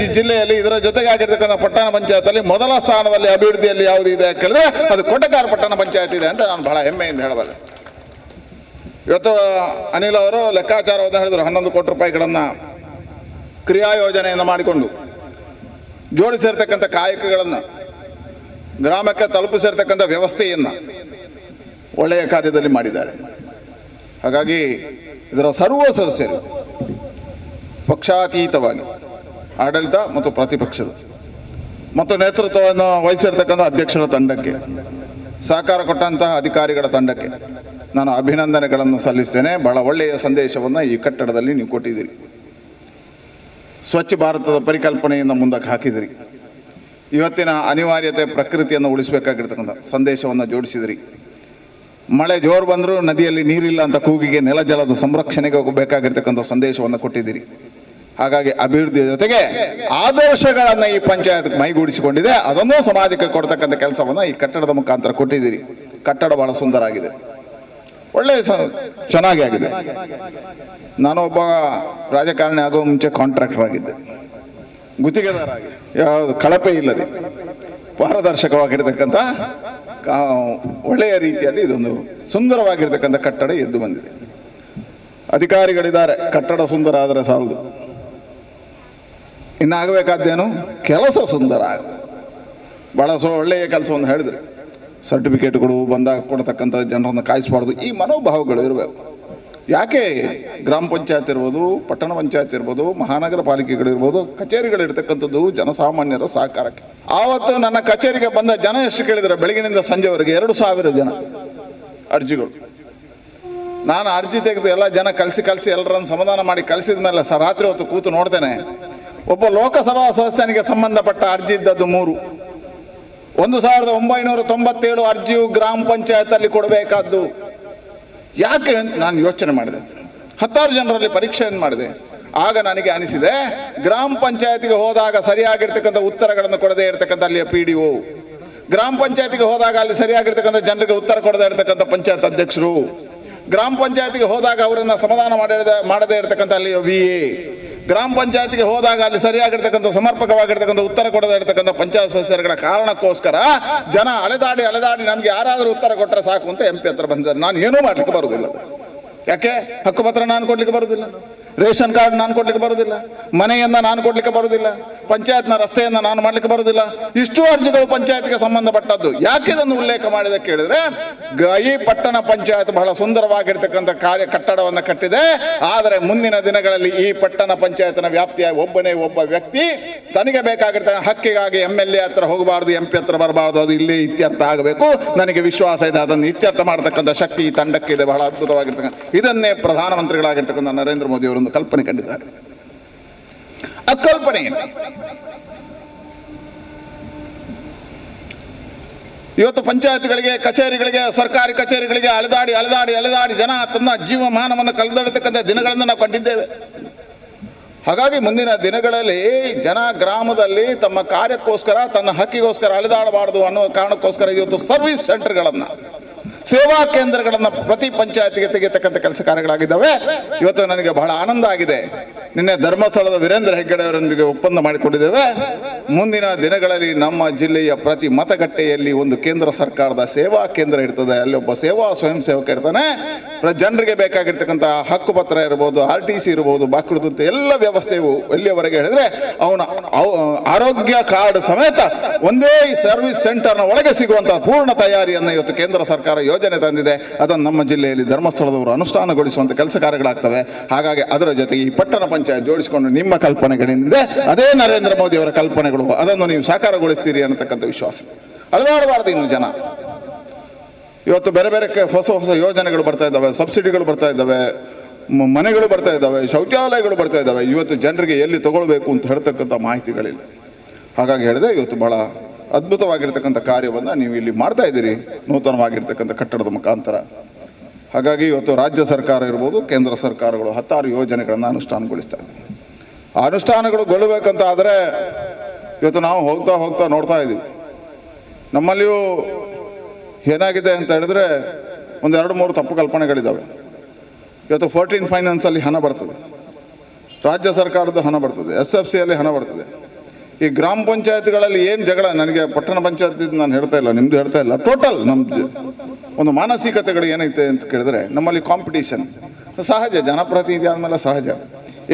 ಈ ಜಿಲ್ಲೆಯಲ್ಲಿ ಇದರ ಜೊತೆಗೆ ಆಗಿರ್ತಕ್ಕಂಥ ಪಟ್ಟಣ ಪಂಚಾಯತಲ್ಲಿ ಮೊದಲ ಸ್ಥಾನದಲ್ಲಿ ಅಭಿವೃದ್ಧಿಯಲ್ಲಿ ಯಾವುದು ಇದೆ ಕೇಳಿದ್ರೆ ಅದು ಕೋಟೆಗಾರ ಪಟ್ಟಣ ಪಂಚಾಯತ್ ಇದೆ ಅಂತ ನಾನು ಬಹಳ ಹೆಮ್ಮೆಯಿಂದ ಹೇಳಬಲ್ಲೆ. ಇವತ್ತು ಅನಿಲ್ ಅವರು ಲೆಕ್ಕಾಚಾರವನ್ನು ಹೇಳಿದರು. 11 ಕೋಟಿ ರೂಪಾಯಿಗಳನ್ನು ಕ್ರಿಯಾ ಯೋಜನೆಯನ್ನು ಮಾಡಿಕೊಂಡು ಜೋಡಿಸಿರ್ತಕ್ಕಂಥ ಕಾಯಕಗಳನ್ನು ಗ್ರಾಮಕ್ಕೆ ತಲುಪಿಸಿರ್ತಕ್ಕಂಥ ವ್ಯವಸ್ಥೆಯನ್ನು ಒಳ್ಳೆಯ ಕಾರ್ಯದಲ್ಲಿ ಮಾಡಿದ್ದಾರೆ. ಹಾಗಾಗಿ ಇದರ ಸರ್ವ ಸದಸ್ಯರು ಪಕ್ಷಾತೀತವಾಗಿ ಆಡಳಿತ ಮತ್ತು ಪ್ರತಿಪಕ್ಷದ ಮತ್ತು ನೇತೃತ್ವವನ್ನು ವಹಿಸಿರ್ತಕ್ಕಂಥ ಅಧ್ಯಕ್ಷರ ತಂಡಕ್ಕೆ, ಸಹಕಾರ ಕೊಟ್ಟಂತಹ ಅಧಿಕಾರಿಗಳ ತಂಡಕ್ಕೆ ನಾನು ಅಭಿನಂದನೆಗಳನ್ನು ಸಲ್ಲಿಸ್ತೇನೆ. ಬಹಳ ಒಳ್ಳೆಯ ಸಂದೇಶವನ್ನು ಈ ಕಟ್ಟಡದಲ್ಲಿ ನೀವು ಕೊಟ್ಟಿದ್ದೀರಿ. ಸ್ವಚ್ಛ ಭಾರತದ ಪರಿಕಲ್ಪನೆಯನ್ನು ಮುಂದಕ್ಕೆ ಹಾಕಿದಿರಿ. ಇವತ್ತಿನ ಅನಿವಾರ್ಯತೆ ಪ್ರಕೃತಿಯನ್ನು ಉಳಿಸಬೇಕಾಗಿರ್ತಕ್ಕಂಥ ಸಂದೇಶವನ್ನು ಜೋಡಿಸಿದಿರಿ. ಮಳೆ ಜೋರು ಬಂದರೂ ನದಿಯಲ್ಲಿ ನೀರಿಲ್ಲ ಅಂತ ಕೂಗಿಗೆ ನೆಲಜಲದ ಸಂರಕ್ಷಣೆಗೆ ಹೋಗಬೇಕಾಗಿರ್ತಕ್ಕಂಥ ಸಂದೇಶವನ್ನು ಕೊಟ್ಟಿದ್ದೀರಿ. ಹಾಗಾಗಿ ಅಭಿವೃದ್ಧಿಯ ಜೊತೆಗೆ ಆದರ್ಶಗಳನ್ನು ಈ ಪಂಚಾಯತ್ ಮೈಗೂಡಿಸಿಕೊಂಡಿದೆ. ಅದನ್ನೂ ಸಮಾಜಕ್ಕೆ ಕೊಡ್ತಕ್ಕಂಥ ಕೆಲಸವನ್ನು ಈ ಕಟ್ಟಡದ ಮುಖಾಂತರ ಕೊಟ್ಟಿದ್ದೀರಿ. ಕಟ್ಟಡ ಬಹಳ ಸುಂದರ ಆಗಿದೆ, ಒಳ್ಳೆಯ ಚೆನ್ನಾಗಿ ಆಗಿದೆ. ನಾನು ಒಬ್ಬ ರಾಜಕಾರಣಿ ಆಗುವ ಮುಂಚೆ ಕಾಂಟ್ರಾಕ್ಟರ್ ಆಗಿದ್ದೆ, ಗುತ್ತಿಗೆದಾರ ಆಗಿ, ಯಾವುದು ಕಳಪೆ ಇಲ್ಲದೆ ಪಾರದರ್ಶಕವಾಗಿರ್ತಕ್ಕಂಥ ಒಳ್ಳೆಯ ರೀತಿಯಲ್ಲಿ ಇದೊಂದು ಸುಂದರವಾಗಿರ್ತಕ್ಕಂಥ ಕಟ್ಟಡ ಎದ್ದು ಬಂದಿದೆ. ಅಧಿಕಾರಿಗಳಿದ್ದಾರೆ, ಕಟ್ಟಡ ಸುಂದರ ಆದರೆ ಸಾಲದು, ಇನ್ನಾಗಬೇಕಾದ್ದೇನು ಕೆಲಸ ಸುಂದರ ಆಗ. ಭಾಳ ಒಳ್ಳೆಯ ಕೆಲಸವನ್ನು ಹೇಳಿದ್ರು. ಸರ್ಟಿಫಿಕೇಟ್ಗಳು ಬಂದಾಗ ಕೊಡ್ತಕ್ಕಂಥ ಜನರನ್ನು ಕಾಯಿಸಬಾರ್ದು, ಈ ಮನೋಭಾವಗಳು ಇರಬೇಕು. ಯಾಕೆ ಗ್ರಾಮ ಪಂಚಾಯತ್ ಇರ್ಬೋದು, ಪಟ್ಟಣ ಪಂಚಾಯತ್ ಇರ್ಬೋದು, ಮಹಾನಗರ ಪಾಲಿಕೆಗಳಿರ್ಬೋದು, ಕಚೇರಿಗಳಿರ್ತಕ್ಕಂಥದ್ದು ಜನಸಾಮಾನ್ಯರ ಸಹಕಾರಕ್ಕೆ. ಆವತ್ತು ನನ್ನ ಕಚೇರಿಗೆ ಬಂದ ಜನ ಎಷ್ಟು ಕೇಳಿದರೆ, ಬೆಳಗಿನಿಂದ ಸಂಜೆವರೆಗೆ 2,000 ಜನ ಅರ್ಜಿಗಳು. ನಾನು ಅರ್ಜಿ ತೆಗೆದು ಎಲ್ಲ ಜನ ಕಲಿಸಿ ಎಲ್ಲರನ್ನು ಸಮಾಧಾನ ಮಾಡಿ ಕಳಿಸಿದ ಮೇಲೆ ರಾತ್ರಿ ಹೊತ್ತು ಕೂತು ನೋಡ್ತೇನೆ, ಒಬ್ಬ ಲೋಕಸಭಾ ಸದಸ್ಯನಿಗೆ ಸಂಬಂಧಪಟ್ಟ ಅರ್ಜಿ ಇದ್ದದ್ದು 3. 1997 ಅರ್ಜಿಯು ಗ್ರಾಮ ಪಂಚಾಯತಲ್ಲಿ ಕೊಡಬೇಕಾದ್ದು. ಯಾಕೆ ನಾನು ಯೋಚನೆ ಮಾಡಿದೆ, 10 ಜನರಲ್ಲಿ ಪರೀಕ್ಷೆಯನ್ನು ಮಾಡಿದೆ. ಆಗ ನನಗೆ ಅನಿಸಿದೆ, ಗ್ರಾಮ ಪಂಚಾಯತಿಗೆ ಹೋದಾಗ ಸರಿಯಾಗಿರ್ತಕ್ಕಂಥ ಉತ್ತರಗಳನ್ನು ಕೊಡದೇ ಇರತಕ್ಕಂಥ ಅಲ್ಲಿಯ PDO, ಗ್ರಾಮ ಪಂಚಾಯತಿಗೆ ಹೋದಾಗ ಅಲ್ಲಿ ಸರಿಯಾಗಿರ್ತಕ್ಕಂಥ ಜನರಿಗೆ ಉತ್ತರ ಕೊಡದೇ ಇರತಕ್ಕಂಥ ಪಂಚಾಯತ್ ಅಧ್ಯಕ್ಷರು, ಗ್ರಾಮ ಪಂಚಾಯತಿಗೆ ಹೋದಾಗ ಅವರನ್ನು ಸಮಾಧಾನ ಮಾಡದೇ ಇರತಕ್ಕಂಥ ಅಲ್ಲಿಯ VA, ಗ್ರಾಮ ಪಂಚಾಯತಿಗೆ ಹೋದಾಗ ಅಲ್ಲಿ ಸರಿಯಾಗಿರ್ತಕ್ಕಂಥ ಸಮರ್ಪಕವಾಗಿರ್ತಕ್ಕಂಥ ಉತ್ತರ ಕೊಡದೇ ಇರತಕ್ಕಂಥ ಪಂಚಾಯತ್ ಸದಸ್ಯರುಗಳ ಕಾರಣಕ್ಕೋಸ್ಕರ ಜನ ಅಲೆದಾಡಿ ನಮ್ಗೆ ಯಾರಾದರೂ ಉತ್ತರ ಕೊಟ್ಟರೆ ಸಾಕು ಅಂತ MP ಹತ್ರ ಬಂದಿದ್ದಾರೆ. ನಾನು ಏನೂ ಮಾಡ್ಲಿಕ್ಕೆ ಬರುವುದಿಲ್ಲ. ಯಾಕೆ? ಹಕ್ಕುಪತ್ರ ನಾನು ಕೊಡ್ಲಿಕ್ಕೆ ಬರುವುದಿಲ್ಲ, ರೇಷನ್ ಕಾರ್ಡ್ ನಾನು ಕೊಡ್ಲಿಕ್ಕೆ ಬರುವುದಿಲ್ಲ, ಮನೆಯನ್ನ ನಾನು ಕೊಡ್ಲಿಕ್ಕೆ ಬರುವುದಿಲ್ಲ, ಪಂಚಾಯತ್ನ ರಸ್ತೆಯನ್ನ ನಾನು ಮಾಡ್ಲಿಕ್ಕೆ ಬರುವುದಿಲ್ಲ. ಇಷ್ಟು ಅರ್ಜಿಗಳು ಪಂಚಾಯತ್ಗೆ ಸಂಬಂಧಪಟ್ಟದ್ದು. ಯಾಕೆ ಇದನ್ನು ಉಲ್ಲೇಖ ಮಾಡಿದೆ ಕೇಳಿದ್ರೆ, ಈ ಪಟ್ಟಣ ಪಂಚಾಯತ್ ಬಹಳ ಸುಂದರವಾಗಿರ್ತಕ್ಕಂಥ ಕಟ್ಟಡವನ್ನು ಕಟ್ಟಿದೆ. ಆದರೆ ಮುಂದಿನ ದಿನಗಳಲ್ಲಿ ಈ ಪಟ್ಟಣ ಪಂಚಾಯತ್ನ ವ್ಯಾಪ್ತಿಯ ಒಬ್ಬ ವ್ಯಕ್ತಿ ತನಗೆ ಬೇಕಾಗಿರ್ತಕ್ಕಂಥ ಹಕ್ಕಿಗಾಗಿ MLA ಹತ್ರ ಹೋಗಬಾರ್ದು, MP ಹತ್ರ ಬರಬಾರ್ದು, ಅದು ಇಲ್ಲಿ ಇತ್ಯರ್ಥ ಆಗಬೇಕು. ನನಗೆ ವಿಶ್ವಾಸ ಇದೆ, ಅದನ್ನು ಇತ್ಯರ್ಥ ಮಾಡತಕ್ಕಂಥ ಶಕ್ತಿ ಈ ತಂಡಕ್ಕಿದೆ. ಬಹಳ ಅದ್ಭುತವಾಗಿರ್ತಕ್ಕಂಥ ಇದನ್ನೇ ಪ್ರಧಾನಮಂತ್ರಿಗಳಾಗಿರ್ತಕ್ಕಂಥ ನರೇಂದ್ರ ಮೋದಿ ಅವರು ಕಲ್ಪನೆ ಕಂಡಿದ್ದಾರೆ. ಆ ಕಲ್ಪನೆ ಇವತ್ತು ಪಂಚಾಯತ್ಗಳಿಗೆ, ಕಚೇರಿಗಳಿಗೆ, ಸರ್ಕಾರಿ ಕಚೇರಿಗಳಿಗೆ ಅಲೆದಾಡಿ ಜನ ತನ್ನ ಜೀವಮಾನವನ್ನು ಕಳೆದಿರತಕ್ಕಂಥ ದಿನಗಳನ್ನು ನಾವು ಕಂಡಿದ್ದೇವೆ. ಹಾಗಾಗಿ ಮುಂದಿನ ದಿನಗಳಲ್ಲಿ ಜನ ಗ್ರಾಮದಲ್ಲಿ ತಮ್ಮ ಕಾರ್ಯಕ್ಕೋಸ್ಕರ ತನ್ನ ಹಕ್ಕಿಗೋಸ್ಕರ ಅಲೆದಾಡಬಾರ್ದು ಅನ್ನೋ ಕಾರಣಕ್ಕೋಸ್ಕರ ಇವತ್ತು ಸರ್ವಿಸ್ ಸೆಂಟರ್ಗಳನ್ನು, ಸೇವಾ ಕೇಂದ್ರಗಳನ್ನು ಪ್ರತಿ ಪಂಚಾಯತಿಗೆ ತೆಗೆಯತಕ್ಕಂಥ ಕೆಲಸ ಕಾರ್ಯಗಳಾಗಿದ್ದಾವೆ. ಇವತ್ತು ನನಗೆ ಬಹಳ ಆನಂದ ಆಗಿದೆ. ನಿನ್ನೆ ಧರ್ಮಸ್ಥಳದ ವೀರೇಂದ್ರ ಹೆಗ್ಗಡೆ ಅವರೊಂದಿಗೆ ಒಪ್ಪಂದ ಮಾಡಿಕೊಂಡಿದ್ದೇವೆ. ಮುಂದಿನ ದಿನಗಳಲ್ಲಿ ನಮ್ಮ ಜಿಲ್ಲೆಯ ಪ್ರತಿ ಮತಗಟ್ಟೆಯಲ್ಲಿ ಒಂದು ಕೇಂದ್ರ ಸರ್ಕಾರದ ಸೇವಾ ಕೇಂದ್ರ ಇರ್ತದೆ. ಅಲ್ಲಿ ಒಬ್ಬ ಸೇವಾ ಸ್ವಯಂ ಸೇವಕ ಇರ್ತಾನೆ. ಜನರಿಗೆ ಬೇಕಾಗಿರ್ತಕ್ಕಂಥ ಹಕ್ಕುಪತ್ರ ಇರ್ಬೋದು, RTC ಇರ್ಬೋದು, ಬಾಕಿಡುದಂತ ಎಲ್ಲ ವ್ಯವಸ್ಥೆಯು ಎಲ್ಲಿಯವರೆಗೆ ಹೇಳಿದ್ರೆ ಅವನ ಆರೋಗ್ಯ ಕಾರ್ಡ್ ಸಮೇತ ಒಂದೇ ಸರ್ವಿಸ್ ಸೆಂಟರ್ನ ಒಳಗೆ ಸಿಗುವಂತಹ ಪೂರ್ಣ ತಯಾರಿಯನ್ನು ಇವತ್ತು ಕೇಂದ್ರ ಸರ್ಕಾರ ಯೋಜನೆ ತಂದಿದೆ. ಅದನ್ನು ನಮ್ಮ ಜಿಲ್ಲೆಯಲ್ಲಿ ಧರ್ಮಸ್ಥಳದವರು ಅನುಷ್ಠಾನಗೊಳಿಸುವಂಥ ಕೆಲಸ ಕಾರ್ಯಗಳಾಗ್ತವೆ. ಹಾಗಾಗಿ ಅದರ ಜೊತೆಗೆ ಈ ಪಟ್ಟಣ ಪಂಚಾಯತ್ ಜೋಡಿಸಿಕೊಂಡು ನಿಮ್ಮ ಕಲ್ಪನೆಗಳಿಂದ ಅದೇ ನರೇಂದ್ರ ಮೋದಿ ಅವರ ಕಲ್ಪನೆಗಳು ಅದನ್ನು ನೀವು ಸಾಕಾರಗೊಳಿಸ್ತೀರಿ ಅನ್ನತಕ್ಕಂಥ ವಿಶ್ವಾಸ. ಅಳದಾಡಬಾರ್ದು ಇನ್ನು ಜನ. ಇವತ್ತು ಬೇರೆ ಬೇರೆ ಹೊಸ ಹೊಸ ಯೋಜನೆಗಳು ಬರ್ತಾ ಇದ್ದಾವೆ, ಸಬ್ಸಿಡಿಗಳು ಬರ್ತಾ ಇದ್ದಾವೆ, ಮನೆಗಳು ಬರ್ತಾ ಇದ್ದಾವೆ, ಶೌಚಾಲಯಗಳು ಬರ್ತಾ ಇದ್ದಾವೆ. ಇವತ್ತು ಜನರಿಗೆ ಎಲ್ಲಿ ತಗೊಳ್ಬೇಕು ಅಂತ ಹೇಳ್ತಕ್ಕಂಥ ಮಾಹಿತಿಗಳಿಲ್ಲ. ಹಾಗಾಗಿ ಹೇಳಿದೆ ಇವತ್ತು ಬಹಳ ಅದ್ಭುತವಾಗಿರ್ತಕ್ಕಂಥ ಕಾರ್ಯವನ್ನು ನೀವು ಇಲ್ಲಿ ಮಾಡ್ತಾ ಇದ್ದೀರಿ, ನೂತನವಾಗಿರ್ತಕ್ಕಂಥ ಕಟ್ಟಡದ ಮುಖಾಂತರ. ಹಾಗಾಗಿ ಇವತ್ತು ರಾಜ್ಯ ಸರ್ಕಾರ ಇರ್ಬೋದು, ಕೇಂದ್ರ ಸರ್ಕಾರಗಳು 16 ಯೋಜನೆಗಳನ್ನು ಅನುಷ್ಠಾನಗೊಳಿಸ್ತಾ ಇದೆ. ಆ ಅನುಷ್ಠಾನಗೊಳ್ಳಬೇಕಂತ ಆದರೆ ಇವತ್ತು ನಾವು ಹೋಗ್ತಾ ಹೋಗ್ತಾ ನೋಡ್ತಾ ಇದ್ದೀವಿ. ನಮ್ಮಲ್ಲಿಯೂ ಏನಾಗಿದೆ ಅಂತ ಹೇಳಿದ್ರೆ ಒಂದು 2-3 ತಪ್ಪು ಕಲ್ಪನೆಗಳಿದ್ದಾವೆ. ಇವತ್ತು 14 ಫೈನಾನ್ಸಲ್ಲಿ ಹಣ ಬರ್ತದೆ, ರಾಜ್ಯ ಸರ್ಕಾರದ ಹಣ ಬರ್ತದೆ, SFCಯಲ್ಲಿ ಹಣ ಬರ್ತದೆ. ಈ ಗ್ರಾಮ ಪಂಚಾಯತ್ಗಳಲ್ಲಿ ಏನು ಜಗಳ, ನನಗೆ ಪಟ್ಟಣ ಪಂಚಾಯತ್ ನಾನು ಹೇಳ್ತಾ ಇಲ್ಲ, ನಿಮ್ಮದು ಹೇಳ್ತಾ ಇಲ್ಲ, ಟೋಟಲ್ ನಮ್ಮ ಒಂದು ಮಾನಸಿಕತೆಗಳು ಏನೈತೆ ಅಂತ ಕೇಳಿದ್ರೆ ನಮ್ಮಲ್ಲಿ ಕಾಂಪಿಟೀಷನ್ ಸಹಜ, ಜನಪ್ರತಿನಿಧಿ ಆದಮೇಲೆ ಸಹಜ.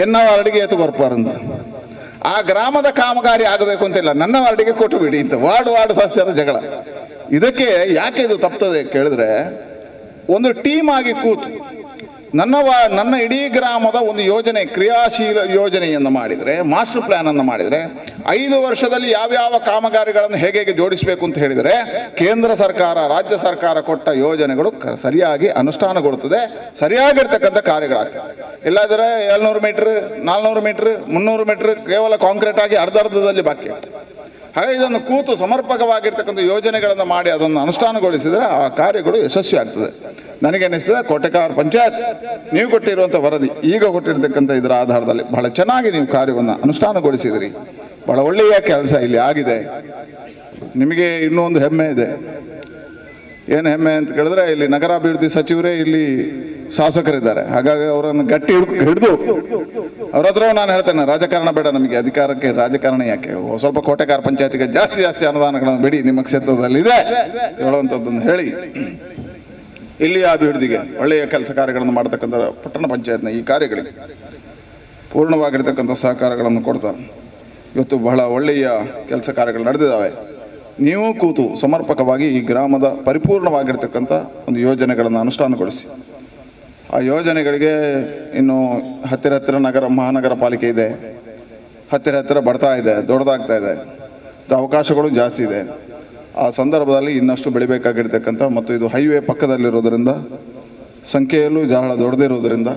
ಎನ್ನ ವಾರ್ಡಿಗೆ ಎತ್ತು ಬರ್ಪಾರಂತ, ಆ ಗ್ರಾಮದ ಕಾಮಗಾರಿ ಆಗಬೇಕು ಅಂತಿಲ್ಲ, ನನ್ನ ವಾರ್ಡಿಗೆ ಕೊಟ್ಟು ಬಿಡಿ ಅಂತ ವಾರ್ಡ್ ಸದಸ್ಯರ ಜಗಳ. ಇದಕ್ಕೆ ಯಾಕೆ ಇದು ತಪ್ತದೆ ಕೇಳಿದ್ರೆ, ಒಂದು ಟೀಮ್ ಆಗಿ ಕೂತು ನನ್ನ ಇಡೀ ಗ್ರಾಮದ ಒಂದು ಯೋಜನೆ, ಕ್ರಿಯಾಶೀಲ ಯೋಜನೆಯನ್ನು ಮಾಡಿದರೆ, ಮಾಸ್ಟರ್ ಪ್ಲಾನ್ ಅನ್ನು ಮಾಡಿದರೆ, 5 ವರ್ಷದಲ್ಲಿ ಯಾವ್ಯಾವ ಕಾಮಗಾರಿಗಳನ್ನು ಹೇಗೆ ಜೋಡಿಸಬೇಕು ಅಂತ ಹೇಳಿದರೆ ಕೇಂದ್ರ ಸರ್ಕಾರ ರಾಜ್ಯ ಸರ್ಕಾರ ಕೊಟ್ಟ ಯೋಜನೆಗಳು ಸರಿಯಾಗಿ ಅನುಷ್ಠಾನಗೊಳ್ಳುತ್ತದೆ, ಸರಿಯಾಗಿರ್ತಕ್ಕಂಥ ಕಾರ್ಯಗಳಾಗ್ತದೆ. ಇಲ್ಲಾದರೆ 700 ಮೀಟ್ರ್, 400 ಮೀಟ್ರ್, 300 ಮೀಟ್ರ್ ಕೇವಲ ಕಾಂಕ್ರೀಟ್ ಆಗಿ ಅರ್ಧದಲ್ಲಿ ಬಾಕಿ ಆಗ್ತದೆ. ಹಾಗೆ ಇದನ್ನು ಕೂತು ಸಮರ್ಪಕವಾಗಿರ್ತಕ್ಕಂಥ ಯೋಜನೆಗಳನ್ನು ಮಾಡಿ ಅದನ್ನು ಅನುಷ್ಠಾನಗೊಳಿಸಿದರೆ ಆ ಕಾರ್ಯಗಳು ಯಶಸ್ವಿ ಆಗ್ತದೆ. ನನಗೆ ಅನಿಸ್ತದೆ ಕೋಟೆಕಾರ್ ಪಂಚಾಯತ್ ನೀವು ಕೊಟ್ಟಿರುವಂಥ ವರದಿ, ಈಗ ಕೊಟ್ಟಿರ್ತಕ್ಕಂಥ ಇದರ ಆಧಾರದಲ್ಲಿ ಬಹಳ ಚೆನ್ನಾಗಿ ನೀವು ಕಾರ್ಯವನ್ನು ಅನುಷ್ಠಾನಗೊಳಿಸಿದಿರಿ. ಬಹಳ ಒಳ್ಳೆಯ ಕೆಲಸ ಇಲ್ಲಿ ಆಗಿದೆ. ನಿಮಗೆ ಇನ್ನೂ ಒಂದು ಹೆಮ್ಮೆ ಇದೆ. ಏನು ಹೆಮ್ಮೆ ಅಂತ ಕೇಳಿದ್ರೆ, ಇಲ್ಲಿ ನಗರಾಭಿವೃದ್ಧಿ ಸಚಿವರೇ ಇಲ್ಲಿ ಶಾಸಕರಿದ್ದಾರೆ. ಹಾಗಾಗಿ ಅವರನ್ನು ಗಟ್ಟಿ ಹಿಡಿದು ಅವ್ರ ಹತ್ರ ನಾನು ಹೇಳ್ತೇನೆ, ರಾಜಕಾರಣ ಬೇಡ ನಮಗೆ, ಅಧಿಕಾರಕ್ಕೆ ರಾಜಕಾರಣ ಯಾಕೆ, ಸ್ವಲ್ಪ ಕೋಟೆಕಾರ ಪಂಚಾಯತಿಗೆ ಜಾಸ್ತಿ ಅನುದಾನಗಳನ್ನು ಬಿಡಿ, ನಿಮ್ಮ ಕ್ಷೇತ್ರದಲ್ಲಿದೆ ಹೇಳುವಂಥದ್ದನ್ನು ಹೇಳಿ ಇಲ್ಲಿಯ ಅಭಿವೃದ್ಧಿಗೆ ಒಳ್ಳೆಯ ಕೆಲಸ ಕಾರ್ಯಗಳನ್ನು ಮಾಡತಕ್ಕಂಥ ಪಟ್ಟಣ ಪಂಚಾಯತ್ನ ಈ ಕಾರ್ಯಗಳಿಗೆ ಪೂರ್ಣವಾಗಿರ್ತಕ್ಕಂಥ ಸಹಕಾರಗಳನ್ನು ಕೊಡ್ತಾ ಇವತ್ತು ಬಹಳ ಒಳ್ಳೆಯ ಕೆಲಸ ಕಾರ್ಯಗಳು ನಡೆದಿದ್ದಾವೆ. ನೀವು ಕೂತು ಸಮರ್ಪಕವಾಗಿ ಈ ಗ್ರಾಮದ ಪರಿಪೂರ್ಣವಾಗಿರ್ತಕ್ಕಂಥ ಒಂದು ಯೋಜನೆಗಳನ್ನು ಅನುಷ್ಠಾನಗೊಳಿಸಿ. ಆ ಯೋಜನೆಗಳಿಗೆ ಇನ್ನು ಹತ್ತಿರ ಮಹಾನಗರ ಪಾಲಿಕೆ ಇದೆ, ಹತ್ತಿರ ಬರ್ತಾ ಇದೆ, ದೊಡ್ಡದಾಗ್ತಾ ಇದೆ, ಅವಕಾಶಗಳು ಜಾಸ್ತಿ ಇದೆ. ಆ ಸಂದರ್ಭದಲ್ಲಿ ಇನ್ನಷ್ಟು ಬೆಳಿಬೇಕಾಗಿರ್ತಕ್ಕಂಥ ಮತ್ತು ಇದು ಹೈವೇ ಪಕ್ಕದಲ್ಲಿರೋದರಿಂದ ಸಂಖ್ಯೆಯಲ್ಲೂ ಬಹಳ ದೊಡ್ಡದಿರೋದರಿಂದ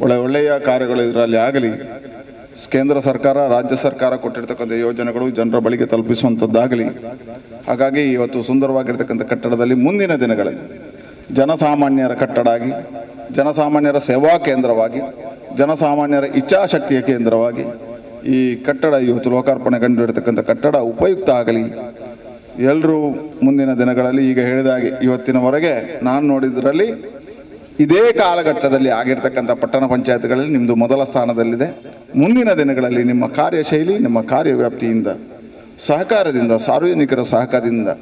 ಒಳ್ಳೆಯ ಕಾರ್ಯಗಳು ಇದರಲ್ಲಿ ಆಗಲಿ. ಕೇಂದ್ರ ಸರ್ಕಾರ ರಾಜ್ಯ ಸರ್ಕಾರ ಕೊಟ್ಟಿರ್ತಕ್ಕಂಥ ಯೋಜನೆಗಳು ಜನರ ಬಳಿಗೆ ತಲುಪಿಸುವಂಥದ್ದಾಗಲಿ. ಹಾಗಾಗಿ ಇವತ್ತು ಸುಂದರವಾಗಿರ್ತಕ್ಕಂಥ ಕಟ್ಟಡದಲ್ಲಿ ಮುಂದಿನ ದಿನಗಳಲ್ಲಿ ಜನಸಾಮಾನ್ಯರ ಕಟ್ಟಡ ಆಗಿ, ಜನಸಾಮಾನ್ಯರ ಸೇವಾ ಕೇಂದ್ರವಾಗಿ, ಜನಸಾಮಾನ್ಯರ ಇಚ್ಛಾಶಕ್ತಿಯ ಕೇಂದ್ರವಾಗಿ ಈ ಕಟ್ಟಡ ಇವತ್ತು ಲೋಕಾರ್ಪಣೆಗೊಂಡಿರ್ತಕ್ಕಂಥ ಕಟ್ಟಡ ಉಪಯುಕ್ತ ಆಗಲಿ. ಎಲ್ಲರೂ ಮುಂದಿನ ದಿನಗಳಲ್ಲಿ ಈಗ ಹೇಳಿದಾಗೆ ಇವತ್ತಿನವರೆಗೆ ನಾನು ನೋಡಿದ್ರಲ್ಲಿ ಇದೇ ಕಾಲಘಟ್ಟದಲ್ಲಿ ಆಗಿರ್ತಕ್ಕಂಥ ಪಟ್ಟಣ ಪಂಚಾಯತ್ಗಳಲ್ಲಿ ನಿಮ್ಮದು ಮೊದಲ ಸ್ಥಾನದಲ್ಲಿದೆ. ಮುಂದಿನ ದಿನಗಳಲ್ಲಿ ನಿಮ್ಮ ಕಾರ್ಯಶೈಲಿ, ನಿಮ್ಮ ಕಾರ್ಯವ್ಯಾಪ್ತಿಯಿಂದ, ಸಹಕಾರದಿಂದ, ಸಾರ್ವಜನಿಕರ ಸಹಕಾರದಿಂದ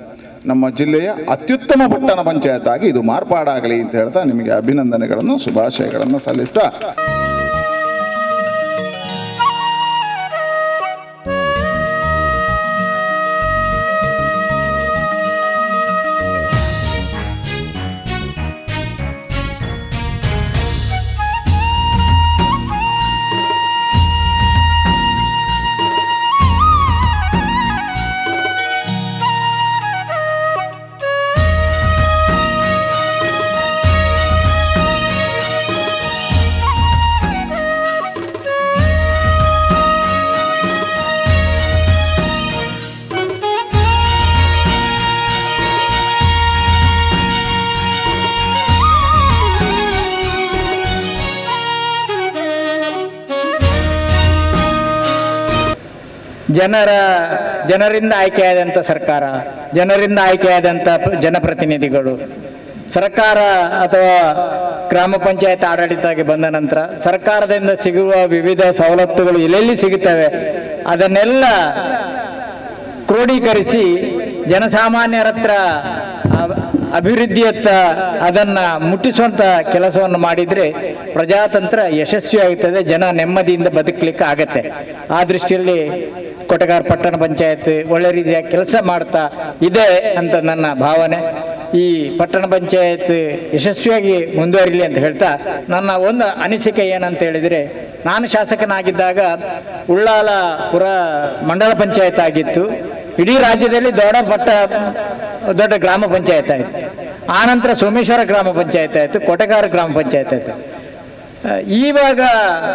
ನಮ್ಮ ಜಿಲ್ಲೆಯ ಅತ್ಯುತ್ತಮ ಪಟ್ಟಣ ಪಂಚಾಯತ್ ಆಗಿ ಇದು ಮಾರ್ಪಾಡಾಗಲಿ ಅಂತ ಹೇಳ್ತಾ ನಿಮಗೆ ಅಭಿನಂದನೆಗಳನ್ನು, ಶುಭಾಶಯಗಳನ್ನು ಸಲ್ಲಿಸ್ತಾ ಜನರಿಂದ ಆಯ್ಕೆಯಾದಂಥ ಸರ್ಕಾರ, ಜನರಿಂದ ಆಯ್ಕೆಯಾದಂಥ ಜನಪ್ರತಿನಿಧಿಗಳು, ಸರ್ಕಾರ ಅಥವಾ ಗ್ರಾಮ ಪಂಚಾಯತ್ ಆಡಳಿತಕ್ಕೆ ಬಂದ ನಂತರ ಸರ್ಕಾರದಿಂದ ಸಿಗುವ ವಿವಿಧ ಸವಲತ್ತುಗಳು ಎಲ್ಲೆಲ್ಲಿ ಸಿಗುತ್ತವೆ ಅದನ್ನೆಲ್ಲ ಕ್ರೋಢೀಕರಿಸಿ ಜನಸಾಮಾನ್ಯರ ಹತ್ರ ಅಭಿವೃದ್ಧಿಯತ್ತ ಅದನ್ನ ಮುಟ್ಟಿಸುವಂತ ಕೆಲಸವನ್ನು ಮಾಡಿದ್ರೆ ಪ್ರಜಾತಂತ್ರ ಯಶಸ್ವಿಯಾಗುತ್ತದೆ, ಜನ ನೆಮ್ಮದಿಯಿಂದ ಬದುಕಲಿಕ್ಕೆ ಆಗತ್ತೆ. ಆ ದೃಷ್ಟಿಯಲ್ಲಿ ಕೊಟಗಾರ ಪಟ್ಟಣ ಪಂಚಾಯತ್ ಒಳ್ಳೆ ರೀತಿಯ ಕೆಲಸ ಮಾಡ್ತಾ ಇದೆ ಅಂತ ನನ್ನ ಭಾವನೆ. ಈ ಪಟ್ಟಣ ಪಂಚಾಯತ್ ಯಶಸ್ವಿಯಾಗಿ ಮುಂದುವರಿಲಿ ಅಂತ ಹೇಳ್ತಾ, ನನ್ನ ಒಂದು ಅನಿಸಿಕೆ ಏನಂತ ಹೇಳಿದರೆ, ನಾನು ಶಾಸಕನಾಗಿದ್ದಾಗ ಉಳ್ಳಾಲ ಪುರ ಮಂಡಲ ಪಂಚಾಯತ್ ಆಗಿತ್ತು. ಇಡೀ ರಾಜ್ಯದಲ್ಲಿ ದೊಡ್ಡ ಗ್ರಾಮ ಪಂಚಾಯತ್ ಆಯಿತು. ಆನಂತರ ಸೋಮೇಶ್ವರ ಗ್ರಾಮ ಪಂಚಾಯತ್ ಆಯಿತು, ಕೊಟಗಾರ ಗ್ರಾಮ ಪಂಚಾಯತ್ ಆಯಿತು. ಇವಾಗ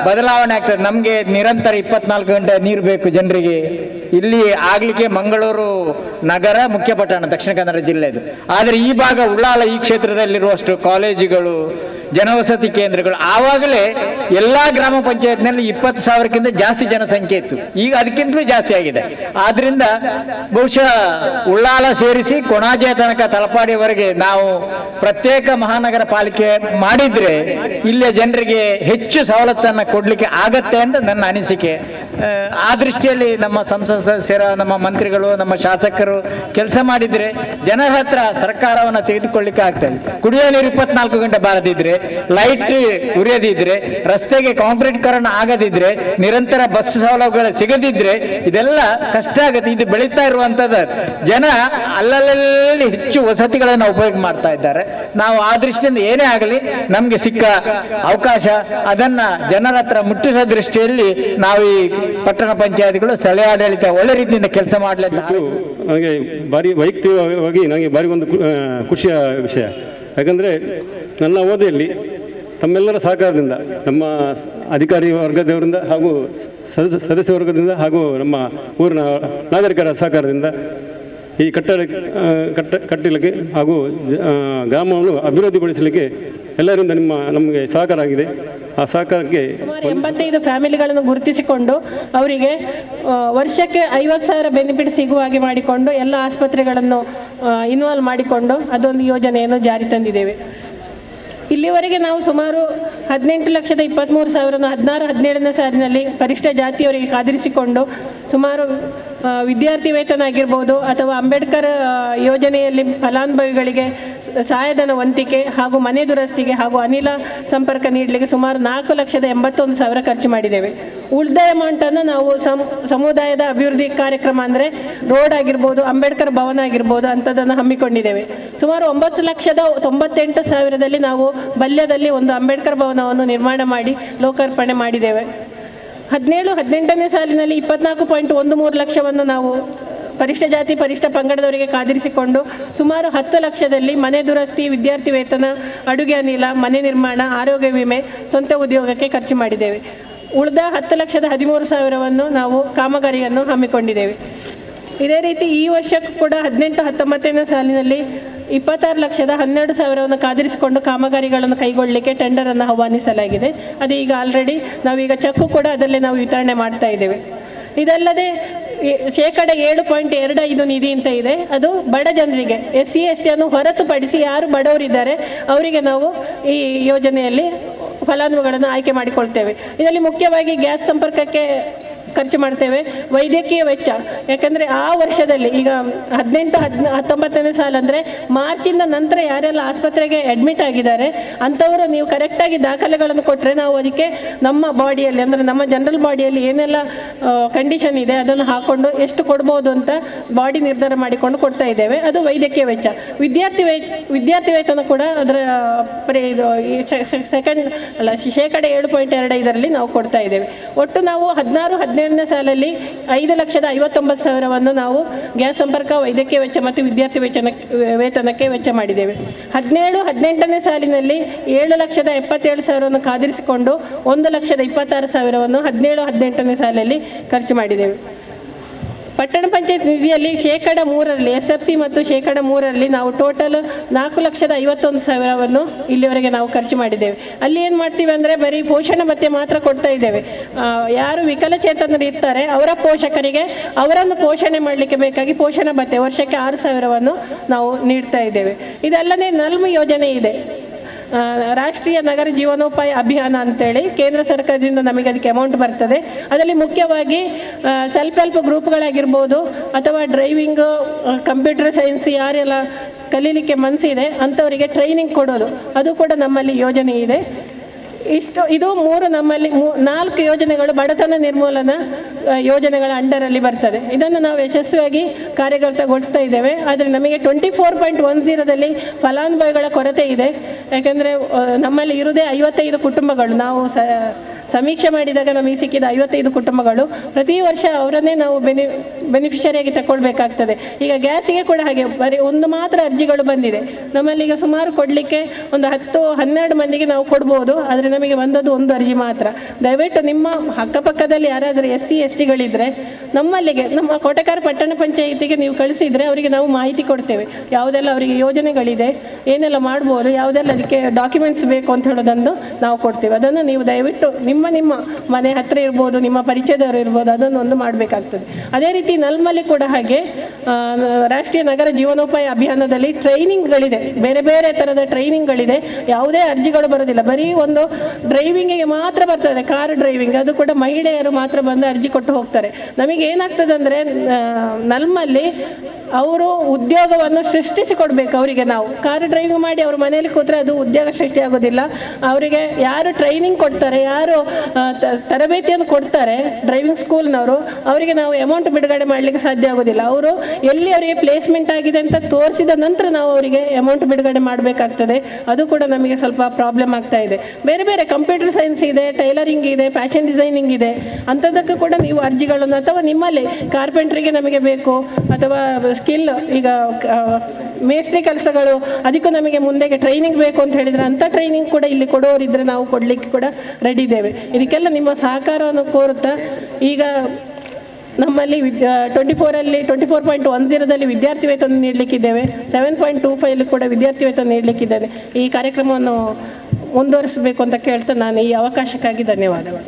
ಬದಲಾವಣೆ ಆಗ್ತದೆ. ನಮಗೆ ನಿರಂತರ 24 ಗಂಟೆ ನೀರು ಬೇಕು ಜನರಿಗೆ. ಇಲ್ಲಿ ಆಗ್ಲಿಕ್ಕೆ ಮಂಗಳೂರು ನಗರ ಮುಖ್ಯ ಪಟ್ಟಣ, ದಕ್ಷಿಣ ಕನ್ನಡ ಜಿಲ್ಲೆದು. ಆದರೆ ಈ ಭಾಗ ಉಳ್ಳಾಲ ಈ ಕ್ಷೇತ್ರದಲ್ಲಿರುವಷ್ಟು ಕಾಲೇಜುಗಳು, ಜನವಸತಿ ಕೇಂದ್ರಗಳು, ಆವಾಗಲೇ ಎಲ್ಲಾ ಗ್ರಾಮ ಪಂಚಾಯತ್ನಲ್ಲಿ 20,000ಕ್ಕಿಂತ ಜಾಸ್ತಿ ಜನಸಂಖ್ಯೆ ಇತ್ತು. ಈಗ ಅದಕ್ಕಿಂತಲೂ ಜಾಸ್ತಿ ಆಗಿದೆ. ಆದ್ರಿಂದ ಬಹುಶಃ ಉಳ್ಳಾಲ ಸೇರಿಸಿ ಕೊಣಾಜೆ ತನಕ ತಲಪಾಡಿಯವರೆಗೆ ನಾವು ಪ್ರತ್ಯೇಕ ಮಹಾನಗರ ಪಾಲಿಕೆ ಮಾಡಿದ್ರೆ ಇಲ್ಲಿಯ ಜನರಿಗೆ ಹೆಚ್ಚು ಸವಲತ್ತನ್ನು ಕೊಡ್ಲಿಕ್ಕೆ ಆಗತ್ತೆ ಅಂತ ನನ್ನ ಅನಿಸಿಕೆ. ಆ ದೃಷ್ಟಿಯಲ್ಲಿ ನಮ್ಮ ಸಂಸತ್ ಸದಸ್ಯರ, ನಮ್ಮ ಮಂತ್ರಿಗಳು, ನಮ್ಮ ಶಾಸಕರು ಕೆಲಸ ಮಾಡಿದ್ರೆ ಜನರ ಹತ್ರ ಸರ್ಕಾರವನ್ನು ತೆಗೆದುಕೊಳ್ಳಿಕ್ಕೆ ಆಗ್ತದೆ. ಕುಡಿಯೋ ನೀರು 24 ಗಂಟೆ ಬಾರದಿದ್ರೆ, ಲೈಟ್ ಉರಿಯದಿದ್ರೆ, ರಸ್ತೆಗೆ ಕಾಂಕ್ರೀಟೀಕರಣ ಆಗದಿದ್ರೆ, ನಿರಂತರ ಬಸ್ ಸೌಲಭ್ಯಗಳು ಸಿಗದಿದ್ರೆ ಇದೆಲ್ಲ ಕಷ್ಟ ಆಗುತ್ತೆ. ಇದು ಬೆಳೀತಾ ಇರುವಂತದ್ದು. ಜನ ಅಲ್ಲಲ್ಲಿ ಹೆಚ್ಚು ವಸತಿಗಳನ್ನು ಉಪಯೋಗ ಮಾಡ್ತಾ ಇದ್ದಾರೆ. ನಾವು ಆ ದೃಷ್ಟಿಯಿಂದ ಏನೇ ಆಗಲಿ ನಮ್ಗೆ ಸಿಕ್ಕ ಅವಕಾಶ ಅದನ್ನ ಜನರ ಹತ್ರ ಮುಟ್ಟಿಸೋ ದೃಷ್ಟಿಯಲ್ಲಿ ನಾವು ಈ ಪಟ್ಟಣ ಪಂಚಾಯತ್ಗಳು ಸ್ಥಳೀಯ ಆಡಳಿತ ಒಳ್ಳೆ ರೀತಿಯಿಂದ ಕೆಲಸ ಮಾಡಲಿಕ್ಕೆ ನನಗೆ ಭಾರಿ ವೈಯಕ್ತಿಕವಾಗಿ ನನಗೆ ಭಾರಿ ಒಂದು ಖುಷಿಯ ವಿಷಯ. ಯಾಕಂದರೆ ನನ್ನ ಅವಧಿಯಲ್ಲಿ ತಮ್ಮೆಲ್ಲರ ಸಹಕಾರದಿಂದ, ನಮ್ಮ ಅಧಿಕಾರಿ ವರ್ಗದವರಿಂದ ಹಾಗೂ ಸದಸ್ಯ ವರ್ಗದಿಂದ ಹಾಗೂ ನಮ್ಮ ಊರಿನ ನಾಗರಿಕರ ಸಹಕಾರದಿಂದ ಈ ಕಟ್ಟಲಿಕ್ಕೆ ಹಾಗೂ ಗ್ರಾಮವನ್ನು ಅಭಿವೃದ್ಧಿಪಡಿಸಲಿಕ್ಕೆ ಎಲ್ಲರಿಂದ ನಮಗೆ ಸಹಕಾರ ಆಗಿದೆ. ಆ ಸಹಕಾರಕ್ಕೆ 85 ಫ್ಯಾಮಿಲಿಗಳನ್ನು ಗುರುತಿಸಿಕೊಂಡು ಅವರಿಗೆ ವರ್ಷಕ್ಕೆ 50,000 ಬೆನಿಫಿಟ್ ಸಿಗುವ ಹಾಗೆ ಮಾಡಿಕೊಂಡು ಎಲ್ಲ ಆಸ್ಪತ್ರೆಗಳನ್ನು ಇನ್ವಾಲ್ವ್ ಮಾಡಿಕೊಂಡು ಅದೊಂದು ಯೋಜನೆಯನ್ನು ಜಾರಿ ತಂದಿದ್ದೇವೆ. ಇಲ್ಲಿವರೆಗೆ ನಾವು ಸುಮಾರು 18,23,000 16-17ನೇ ಸಾಲಿನಲ್ಲಿ ಪರಿಷ್ಠ ಜಾತಿಯವರಿಗೆ ಕಾದಿರಿಸಿಕೊಂಡು ಸುಮಾರು ವಿದ್ಯಾರ್ಥಿ ವೇತನ ಆಗಿರ್ಬೋದು ಅಥವಾ ಅಂಬೇಡ್ಕರ್ ಯೋಜನೆಯಲ್ಲಿ ಫಲಾನುಭವಿಗಳಿಗೆ ಸಹಾಯಧನ ವಂತಿಕೆ ಹಾಗೂ ಮನೆ ದುರಸ್ತಿಗೆ ಹಾಗೂ ಅನಿಲ ಸಂಪರ್ಕ ನೀಡಲಿಕ್ಕೆ ಸುಮಾರು 4,81,000 ಖರ್ಚು ಮಾಡಿದ್ದೇವೆ. ಉಳಿದ ಅಮೌಂಟನ್ನು ನಾವು ಸಮುದಾಯದ ಅಭಿವೃದ್ಧಿ ಕಾರ್ಯಕ್ರಮ ಅಂದರೆ ರೋಡ್ ಆಗಿರ್ಬೋದು, ಅಂಬೇಡ್ಕರ್ ಭವನ ಆಗಿರ್ಬೋದು ಅಂಥದ್ದನ್ನು ಹಮ್ಮಿಕೊಂಡಿದ್ದೇವೆ. ಸುಮಾರು 9,98,000ದಲ್ಲಿ ನಾವು ಬಲ್ಯದಲ್ಲಿ ಒಂದು ಅಂಬೇಡ್ಕರ್ ಭವನವನ್ನು ನಿರ್ಮಾಣ ಮಾಡಿ ಲೋಕಾರ್ಪಣೆ ಮಾಡಿದ್ದೇವೆ. 17-18ನೇ ಸಾಲಿನಲ್ಲಿ 24.13 ಲಕ್ಷವನ್ನು ನಾವು ಪರಿಷ್ಠ ಜಾತಿ ಪರಿಷ್ಠ ಪಂಗಡದವರಿಗೆ ಕಾದಿರಿಸಿಕೊಂಡು ಸುಮಾರು 10 ಲಕ್ಷದಲ್ಲಿ ಮನೆ ದುರಸ್ತಿ, ವಿದ್ಯಾರ್ಥಿ ವೇತನ, ಅಡುಗೆ ಅನಿಲ, ಮನೆ ನಿರ್ಮಾಣ, ಆರೋಗ್ಯ ವಿಮೆ, ಸ್ವಂತ ಉದ್ಯೋಗಕ್ಕೆ ಖರ್ಚು ಮಾಡಿದ್ದೇವೆ. ಉಳಿದ 10,13,000ವನ್ನು ನಾವು ಕಾಮಗಾರಿಯನ್ನು ಹಮ್ಮಿಕೊಂಡಿದ್ದೇವೆ. ಇದೇ ರೀತಿ ಈ ವರ್ಷಕ್ಕೂ ಕೂಡ 18-19ನೇ ಸಾಲಿನಲ್ಲಿ 26,12,000ವನ್ನು ಕಾದಿರಿಸಿಕೊಂಡು ಕಾಮಗಾರಿಗಳನ್ನು ಕೈಗೊಳ್ಳಲಿಕ್ಕೆ ಟೆಂಡರನ್ನು ಆಹ್ವಾನಿಸಲಾಗಿದೆ. ಅದು ಈಗ ಆಲ್ರೆಡಿ ನಾವೀಗ ಚೆಕ್ಕು ಕೂಡ ಅದರಲ್ಲಿ ನಾವು ವಿತರಣೆ ಮಾಡ್ತಾ ಇದ್ದೇವೆ. ಇದಲ್ಲದೆ 7.25% ನಿಧಿ ಅಂತ ಇದೆ. ಅದು ಬಡ ಜನರಿಗೆ, SC ST ಅನ್ನು ಹೊರತುಪಡಿಸಿ ಯಾರು ಬಡವರಿದ್ದಾರೆ ಅವರಿಗೆ ನಾವು ಈ ಯೋಜನೆಯಲ್ಲಿ ಫಲಾನುಭವಿಗಳನ್ನು ಆಯ್ಕೆ ಮಾಡಿಕೊಳ್ತೇವೆ. ಇದರಲ್ಲಿ ಮುಖ್ಯವಾಗಿ ಗ್ಯಾಸ್ ಸಂಪರ್ಕಕ್ಕೆ ಖರ್ಚು ಮಾಡ್ತೇವೆ. ವೈದ್ಯಕೀಯ ವೆಚ್ಚ, ಯಾಕಂದರೆ ಆ ವರ್ಷದಲ್ಲಿ ಈಗ 18-19ನೇ ಸಾಲ ಅಂದರೆ ಮಾರ್ಚಿಂದ ನಂತರ ಯಾರೆಲ್ಲ ಆಸ್ಪತ್ರೆಗೆ ಅಡ್ಮಿಟ್ ಆಗಿದ್ದಾರೆ ಅಂಥವರು ನೀವು ಕರೆಕ್ಟಾಗಿ ದಾಖಲೆಗಳನ್ನು ಕೊಟ್ಟರೆ ನಾವು ಅದಕ್ಕೆ ನಮ್ಮ ಬಾಡಿಯಲ್ಲಿ ಅಂದರೆ ನಮ್ಮ ಜನರಲ್ ಬಾಡಿಯಲ್ಲಿ ಏನೆಲ್ಲ ಕಂಡೀಷನ್ ಇದೆ ಅದನ್ನು ಹಾಕ್ಕೊಂಡು ಎಷ್ಟು ಕೊಡ್ಬೋದು ಅಂತ ಬಾಡಿ ನಿರ್ಧಾರ ಮಾಡಿಕೊಂಡು ಕೊಡ್ತಾ ಇದ್ದೇವೆ. ಅದು ವೈದ್ಯಕೀಯ ವೆಚ್ಚ. ವಿದ್ಯಾರ್ಥಿ ವೇತನ ಕೂಡ ಅದರ ಸೆಕೆಂಡ್ ಅಲ್ಲ 7.25% ನಾವು ಕೊಡ್ತಾ ಇದ್ದೇವೆ. ಒಟ್ಟು ನಾವು 16-17ನೇ ಸಾಲಲ್ಲಿ 5,59,000ವನ್ನು ನಾವು ಗ್ಯಾಸ್ ಸಂಪರ್ಕ, ವೈದ್ಯಕೀಯ ವೆಚ್ಚ ಮತ್ತು ವಿದ್ಯಾರ್ಥಿ ವೇತನಕ್ಕೆ ವೆಚ್ಚ ಮಾಡಿದ್ದೇವೆ. 17-18ನೇ ಸಾಲಿನಲ್ಲಿ 7,77,000ವನ್ನು ಕಾದಿರಿಸಿಕೊಂಡು 1,26,000ವನ್ನು 17-18ನೇ ಸಾಲಲ್ಲಿ ಖರ್ಚು ಮಾಡಿದ್ದೇವೆ. ಪಟ್ಟಣ ಪಂಚಾಯತ್ ನಿಧಿಯಲ್ಲಿ ಶೇಕಡ 3 SFC ಮತ್ತು ಶೇಕಡ 3 ನಾವು ಟೋಟಲ್ 4,51,000 ಇಲ್ಲಿವರೆಗೆ ನಾವು ಖರ್ಚು ಮಾಡಿದ್ದೇವೆ. ಅಲ್ಲಿ ಏನು ಮಾಡ್ತೀವಿ ಅಂದರೆ ಬರೀ ಪೋಷಣ ಭತ್ಯೆ ಮಾತ್ರ ಕೊಡ್ತಾ ಇದ್ದೇವೆ. ಯಾರು ವಿಕಲಚೇತನರು ಇರ್ತಾರೆ ಅವರ ಪೋಷಕರಿಗೆ ಅವರನ್ನು ಪೋಷಣೆ ಮಾಡಲಿಕ್ಕೆ ಬೇಕಾಗಿ ಪೋಷಣ ಭತ್ಯೆ ವರ್ಷಕ್ಕೆ 6,000 ನಾವು ನೀಡ್ತಾ ಇದ್ದೇವೆ. ಇದಲ್ಲದೆ ನಲ್ಮ್ ಯೋಜನೆ ಇದೆ, ರಾಷ್ಟ್ರೀಯ ನಗರ ಜೀವನೋಪಾಯ ಅಭಿಯಾನ ಅಂತೇಳಿ ಕೇಂದ್ರ ಸರ್ಕಾರದಿಂದ ನಮಗೆ ಅದಕ್ಕೆ ಅಮೌಂಟ್ ಬರ್ತದೆ. ಅದರಲ್ಲಿ ಮುಖ್ಯವಾಗಿ ಸೆಲ್ಫ್ ಹೆಲ್ಪ್ ಗ್ರೂಪ್ಗಳಾಗಿರ್ಬೋದು ಅಥವಾ ಡ್ರೈವಿಂಗ್, ಕಂಪ್ಯೂಟರ್ ಸೈನ್ಸ್ ಯಾರೆಲ್ಲ ಕಲೀಲಿಕ್ಕೆ ಮನಸ್ಸಿದೆ ಅಂಥವರಿಗೆ ಟ್ರೈನಿಂಗ್ ಕೊಡೋದು, ಅದು ಕೂಡ ನಮ್ಮಲ್ಲಿ ಯೋಜನೆ ಇದೆ. ಇದು 3 ನಮ್ಮಲ್ಲಿ 4 ಯೋಜನೆಗಳು ಬಡತನ ನಿರ್ಮೂಲನಾ ಯೋಜನೆಗಳ ಅಂಡರಲ್ಲಿ ಬರ್ತದೆ. ಇದನ್ನು ನಾವು ಯಶಸ್ವಿಯಾಗಿ ಕಾರ್ಯಗತಗೊಳಿಸ್ತಾ ಇದ್ದೇವೆ. ಆದರೆ ನಮಗೆ 24.10ದಲ್ಲಿ ಫಲಾನುಭವಿಗಳ ಕೊರತೆ ಇದೆ. ಯಾಕೆಂದರೆ ನಮ್ಮಲ್ಲಿ ಇರುವುದೇ 55 ಕುಟುಂಬಗಳು. ನಾವು ಸಮೀಕ್ಷೆ ಮಾಡಿದಾಗ ನಮಗೆ ಸಿಕ್ಕಿದ 55 ಕುಟುಂಬಗಳು. ಪ್ರತಿ ವರ್ಷ ಅವರನ್ನೇ ನಾವು ಬೆನಿಫಿಷರಿಯಾಗಿ ತಗೊಳ್ಬೇಕಾಗ್ತದೆ. ಈಗ ಗ್ಯಾಸಿಗೆ ಕೂಡ ಹಾಗೆ ಬರೀ ಒಂದು ಮಾತ್ರ ಅರ್ಜಿಗಳು ಬಂದಿದೆ. ನಮ್ಮಲ್ಲಿ ಈಗ ಸುಮಾರು ಕೊಡಲಿಕ್ಕೆ ಒಂದು 10-12 ಮಂದಿಗೆ ನಾವು ಕೊಡ್ಬೋದು, ಆದರೆ ನಮಗೆ ಬಂದದ್ದು ಒಂದು ಅರ್ಜಿ ಮಾತ್ರ. ದಯವಿಟ್ಟು ನಿಮ್ಮ ಅಕ್ಕಪಕ್ಕದಲ್ಲಿ ಯಾರಾದರೂ SC STಗಳಿದ್ದರೆ ನಮ್ಮಲ್ಲಿಗೆ, ನಮ್ಮ ಕೋಟೆಕಾರ ಪಟ್ಟಣ ಪಂಚಾಯಿತಿಗೆ ನೀವು ಕಳಿಸಿದರೆ ಅವರಿಗೆ ನಾವು ಮಾಹಿತಿ ಕೊಡ್ತೇವೆ. ಯಾವುದೆಲ್ಲ ಅವರಿಗೆ ಯೋಜನೆಗಳಿದೆ, ಏನೆಲ್ಲ ಮಾಡ್ಬೋದು, ಯಾವುದೆಲ್ಲ ಅದಕ್ಕೆ ಡಾಕ್ಯುಮೆಂಟ್ಸ್ ಬೇಕು ಅಂತ ಹೇಳೋದನ್ನು ನಾವು ಕೊಡ್ತೇವೆ. ಅದನ್ನು ನೀವು ದಯವಿಟ್ಟು ನಿಮ್ಮ ಮನೆ ಹತ್ತಿರ ಇರ್ಬೋದು, ನಿಮ್ಮ ಪರಿಚಯದವರು ಇರ್ಬೋದು, ಅದನ್ನೊಂದು ಮಾಡಬೇಕಾಗ್ತದೆ. ಅದೇ ರೀತಿ ನಲ್ಮಲ್ಲಿ ಕೂಡ ಹಾಗೆ ರಾಷ್ಟ್ರೀಯ ನಗರ ಜೀವನೋಪಾಯ ಅಭಿಯಾನದಲ್ಲಿ ಟ್ರೈನಿಂಗ್ಗಳಿದೆ, ಬೇರೆ ಬೇರೆ ಥರದ ಟ್ರೈನಿಂಗ್ಗಳಿದೆ. ಯಾವುದೇ ಅರ್ಜಿಗಳು ಬರೋದಿಲ್ಲ, ಬರೀ ಒಂದು ಡ್ರೈವಿಂಗಿಗೆ ಮಾತ್ರ ಬರ್ತದೆ, ಕಾರ್ ಡ್ರೈವಿಂಗ್. ಅದು ಕೂಡ ಮಹಿಳೆಯರು ಮಾತ್ರ ಬಂದು ಅರ್ಜಿ ಕೊಟ್ಟು ಹೋಗ್ತಾರೆ. ನಮಗೆ ಏನಾಗ್ತದೆ ಅಂದರೆ ನಲ್ಮಲ್ಲಿ ಅವರು ಉದ್ಯೋಗವನ್ನು ಸೃಷ್ಟಿಸಿಕೊಡ್ಬೇಕು ಅವರಿಗೆ. ನಾವು ಕಾರ್ ಡ್ರೈವಿಂಗ್ ಮಾಡಿ ಅವ್ರ ಮನೆಯಲ್ಲಿ ಕೂತ್ರೆ ಅದು ಉದ್ಯೋಗ ಸೃಷ್ಟಿ ಆಗೋದಿಲ್ಲ. ಅವರಿಗೆ ಯಾರು ಟ್ರೈನಿಂಗ್ ಕೊಡ್ತಾರೆ, ಯಾರು ತರಬೇತಿಯನ್ನು ಕೊಡ್ತಾರೆ ಡ್ರೈವಿಂಗ್ ಸ್ಕೂಲ್ನವರು, ಅವರಿಗೆ ನಾವು ಅಮೌಂಟ್ ಬಿಡುಗಡೆ ಮಾಡಲಿಕ್ಕೆ ಸಾಧ್ಯ ಆಗೋದಿಲ್ಲ. ಅವರು ಎಲ್ಲಿ ಅವರಿಗೆ ಪ್ಲೇಸ್ಮೆಂಟ್ ಆಗಿದೆ ಅಂತ ತೋರಿಸಿದ ನಂತರ ನಾವು ಅವರಿಗೆ ಅಮೌಂಟ್ ಬಿಡುಗಡೆ ಮಾಡಬೇಕಾಗ್ತದೆ. ಅದು ಕೂಡ ನಮಗೆ ಸ್ವಲ್ಪ ಪ್ರಾಬ್ಲಮ್ ಆಗ್ತಾ ಇದೆ. ಬೇರೆ ಬೇರೆ ಕಂಪ್ಯೂಟರ್ ಸೈನ್ಸ್ ಇದೆ, ಟೈಲರಿಂಗ್ ಇದೆ, ಫ್ಯಾಷನ್ ಡಿಸೈನಿಂಗ್ ಇದೆ, ಅಂಥದ್ದಕ್ಕೂ ಕೂಡ ನೀವು ಅರ್ಜಿಗಳನ್ನು, ಅಥವಾ ನಿಮ್ಮಲ್ಲಿ ಕಾರ್ಪೆಂಟ್ರಿಗೆ ನಮಗೆ ಬೇಕು, ಅಥವಾ ಸ್ಕಿಲ್ ಈಗ ಮೇಸ್ತ್ರಿ ಕೆಲಸಗಳು ಅದಕ್ಕೂ ನಮಗೆ ಮುಂದೆಗೆ ಟ್ರೈನಿಂಗ್ ಬೇಕು ಅಂತ ಹೇಳಿದರೆ ಅಂಥ ಟ್ರೈನಿಂಗ್ ಕೂಡ ಇಲ್ಲಿ ಕೊಡೋರಿದ್ದರೆ ನಾವು ಕೊಡಲಿಕ್ಕೆ ಕೂಡ ರೆಡಿ ಇದ್ದೇವೆ. ಇದಕ್ಕೆಲ್ಲ ನಿಮ್ಮ ಸಹಕಾರವನ್ನು ಕೋರುತ್ತಾ, ಈಗ ನಮ್ಮಲ್ಲಿ 24.10ದಲ್ಲಿ ವಿದ್ಯಾರ್ಥಿ ವೇತನ ನೀಡಲಿಕ್ಕಿದ್ದೇವೆ, 7.25 ಕೂಡ ವಿದ್ಯಾರ್ಥಿ ವೇತನ ನೀಡಲಿಕ್ಕಿದ್ದೇನೆ. ಈ ಕಾರ್ಯಕ್ರಮವನ್ನು ಮುಂದುವರಿಸಬೇಕು ಅಂತ ಕೇಳ್ತಾ ನಾನು ಈ ಅವಕಾಶಕ್ಕಾಗಿ ಧನ್ಯವಾದಗಳು.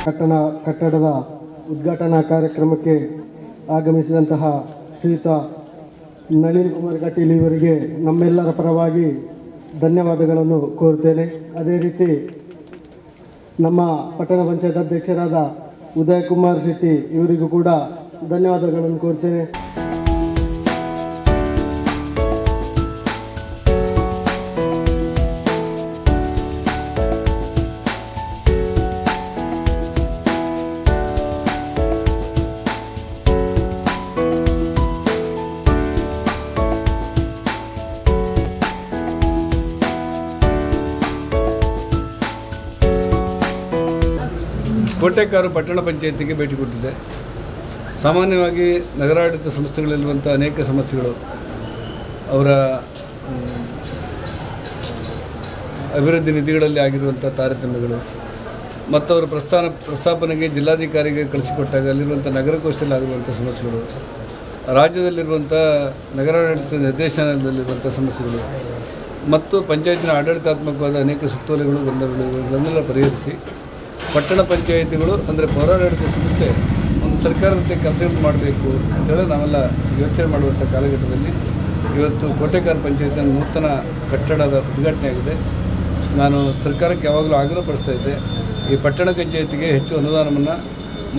ಕಟ್ಟಡದ ಉದ್ಘಾಟನಾ ಕಾರ್ಯಕ್ರಮಕ್ಕೆ ಆಗಮಿಸಿದಂತಹ ಶ್ರೀಯುತ ನಳಿನ್ ಕುಮಾರ್ ಕಟೀಲ್ ಇವರಿಗೆ ನಮ್ಮೆಲ್ಲರ ಪರವಾಗಿ ಧನ್ಯವಾದಗಳನ್ನು ಕೋರುತ್ತೇನೆ. ಅದೇ ರೀತಿ ನಮ್ಮ ಪಟ್ಟಣ ಪಂಚಾಯತ್ ಅಧ್ಯಕ್ಷರಾದ ಉದಯ್ ಕುಮಾರ್ ಶೆಟ್ಟಿ ಇವರಿಗೂ ಕೂಡ ಧನ್ಯವಾದಗಳನ್ನು ಕೋರುತ್ತೇನೆ. ಕೋಟೆಕಾರು ಪಟ್ಟಣ ಪಂಚಾಯತಿಗೆ ಭೇಟಿ ಕೊಟ್ಟಿದೆ. ಸಾಮಾನ್ಯವಾಗಿ ನಗರಾಡಳಿತ ಸಂಸ್ಥೆಗಳಲ್ಲಿರುವಂಥ ಅನೇಕ ಸಮಸ್ಯೆಗಳು, ಅವರ ಅಭಿವೃದ್ಧಿ ನಿಧಿಗಳಲ್ಲಿ ಆಗಿರುವಂಥ ತಾರತಮ್ಯಗಳು ಮತ್ತು ಅವರ ಪ್ರಸ್ತಾಪನೆಗೆ ಜಿಲ್ಲಾಧಿಕಾರಿಗೆ ಕಳಿಸಿಕೊಟ್ಟಾಗ ಅಲ್ಲಿರುವಂಥ ನಗರಕೋಶದಲ್ಲಿ ಆಗಿರುವಂಥ ಸಮಸ್ಯೆಗಳು, ರಾಜ್ಯದಲ್ಲಿರುವಂಥ ನಗರಾಡಳಿತ ನಿರ್ದೇಶನದಲ್ಲಿರುವಂಥ ಸಮಸ್ಯೆಗಳು ಮತ್ತು ಪಂಚಾಯತಿನ ಆಡಳಿತಾತ್ಮಕವಾದ ಅನೇಕ ಸುತ್ತೋಲೆಗಳು ಗೊಂದಲಗಳನ್ನೆಲ್ಲ ಪರಿಹರಿಸಿ ಪಟ್ಟಣ ಪಂಚಾಯಿತಿಗಳು ಅಂದರೆ ಪೌರಾಡಳಿತ ಸಂಸ್ಥೆ ಒಂದು ಸರ್ಕಾರದಂತೆ ಕೆಲಸಗಳು ಮಾಡಬೇಕು ಅಂತೇಳಿ ನಾವೆಲ್ಲ ಯೋಚನೆ ಮಾಡುವಂಥ ಕಾಲಘಟ್ಟದಲ್ಲಿ ಇವತ್ತು ಕೋಟೆಕಾರ್ ಪಂಚಾಯತಿನ ನೂತನ ಕಟ್ಟಡದ ಉದ್ಘಾಟನೆ ಆಗಿದೆ. ನಾನು ಸರ್ಕಾರಕ್ಕೆ ಯಾವಾಗಲೂ ಆಗ್ರಹಪಡಿಸ್ತಾ ಇದ್ದೆ, ಈ ಪಟ್ಟಣ ಪಂಚಾಯತಿಗೆ ಹೆಚ್ಚು ಅನುದಾನವನ್ನು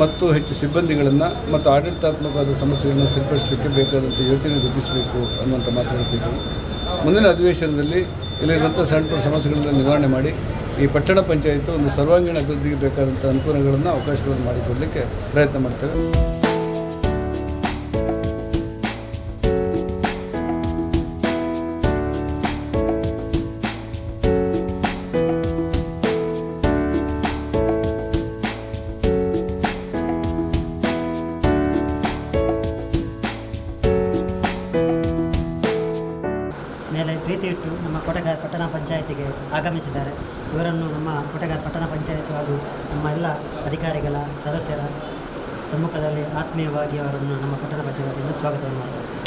ಮತ್ತು ಹೆಚ್ಚು ಸಿಬ್ಬಂದಿಗಳನ್ನು ಮತ್ತು ಆಡಳಿತಾತ್ಮಕವಾದ ಸಮಸ್ಯೆಗಳನ್ನು ಸರಿಪಡಿಸಲಿಕ್ಕೆ ಬೇಕಾದಂಥ ಯೋಜನೆ ರೂಪಿಸಬೇಕು ಅನ್ನುವಂಥ ಮಾತನಾಡ್ತಿದ್ದೀವಿ. ಮುಂದಿನ ಅಧಿವೇಶನದಲ್ಲಿ ಇಲ್ಲಿರುವಂಥ ಸಣ್ಣ ಪುಟ್ಟ ಸಮಸ್ಯೆಗಳನ್ನು ನಿವಾರಣೆ ಮಾಡಿ ಈ ಪಟ್ಟಣ ಪಂಚಾಯತ್ ಒಂದು ಸರ್ವಾಂಗೀಣ ಅಭಿವೃದ್ಧಿಗೆ ಬೇಕಾದಂಥ ಅನುಕೂಲಗಳನ್ನು ಅವಕಾಶಗಳನ್ನು ಮಾಡಿಕೊಡಲಿಕ್ಕೆ ಪ್ರಯತ್ನ ಮಾಡ್ತೇವೆ. ಮೇಲೆ ಪ್ರೀತಿ ಇಟ್ಟು ನಮ್ಮ ಕೋಟೆಗಾರ್ ಪಟ್ಟಣ ಪಂಚಾಯತಿಗೆ ಆಗಮಿಸಿದ್ದಾರೆ. ಇವರನ್ನು ನಮ್ಮ ಕೋಟೆಗಾರ್ ಪಟ್ಟಣ ಪಂಚಾಯತ್ ಹಾಗೂ ನಮ್ಮ ಎಲ್ಲ ಅಧಿಕಾರಿಗಳ ಸದಸ್ಯರ ಸಮ್ಮುಖದಲ್ಲಿ ಆತ್ಮೀಯವಾಗಿ ಅವರನ್ನು ನಮ್ಮ ಪಟ್ಟಣ ಪಂಚಾಯತಿಯಿಂದ ಸ್ವಾಗತವನ್ನು ಮಾಡ್ತಾರೆ.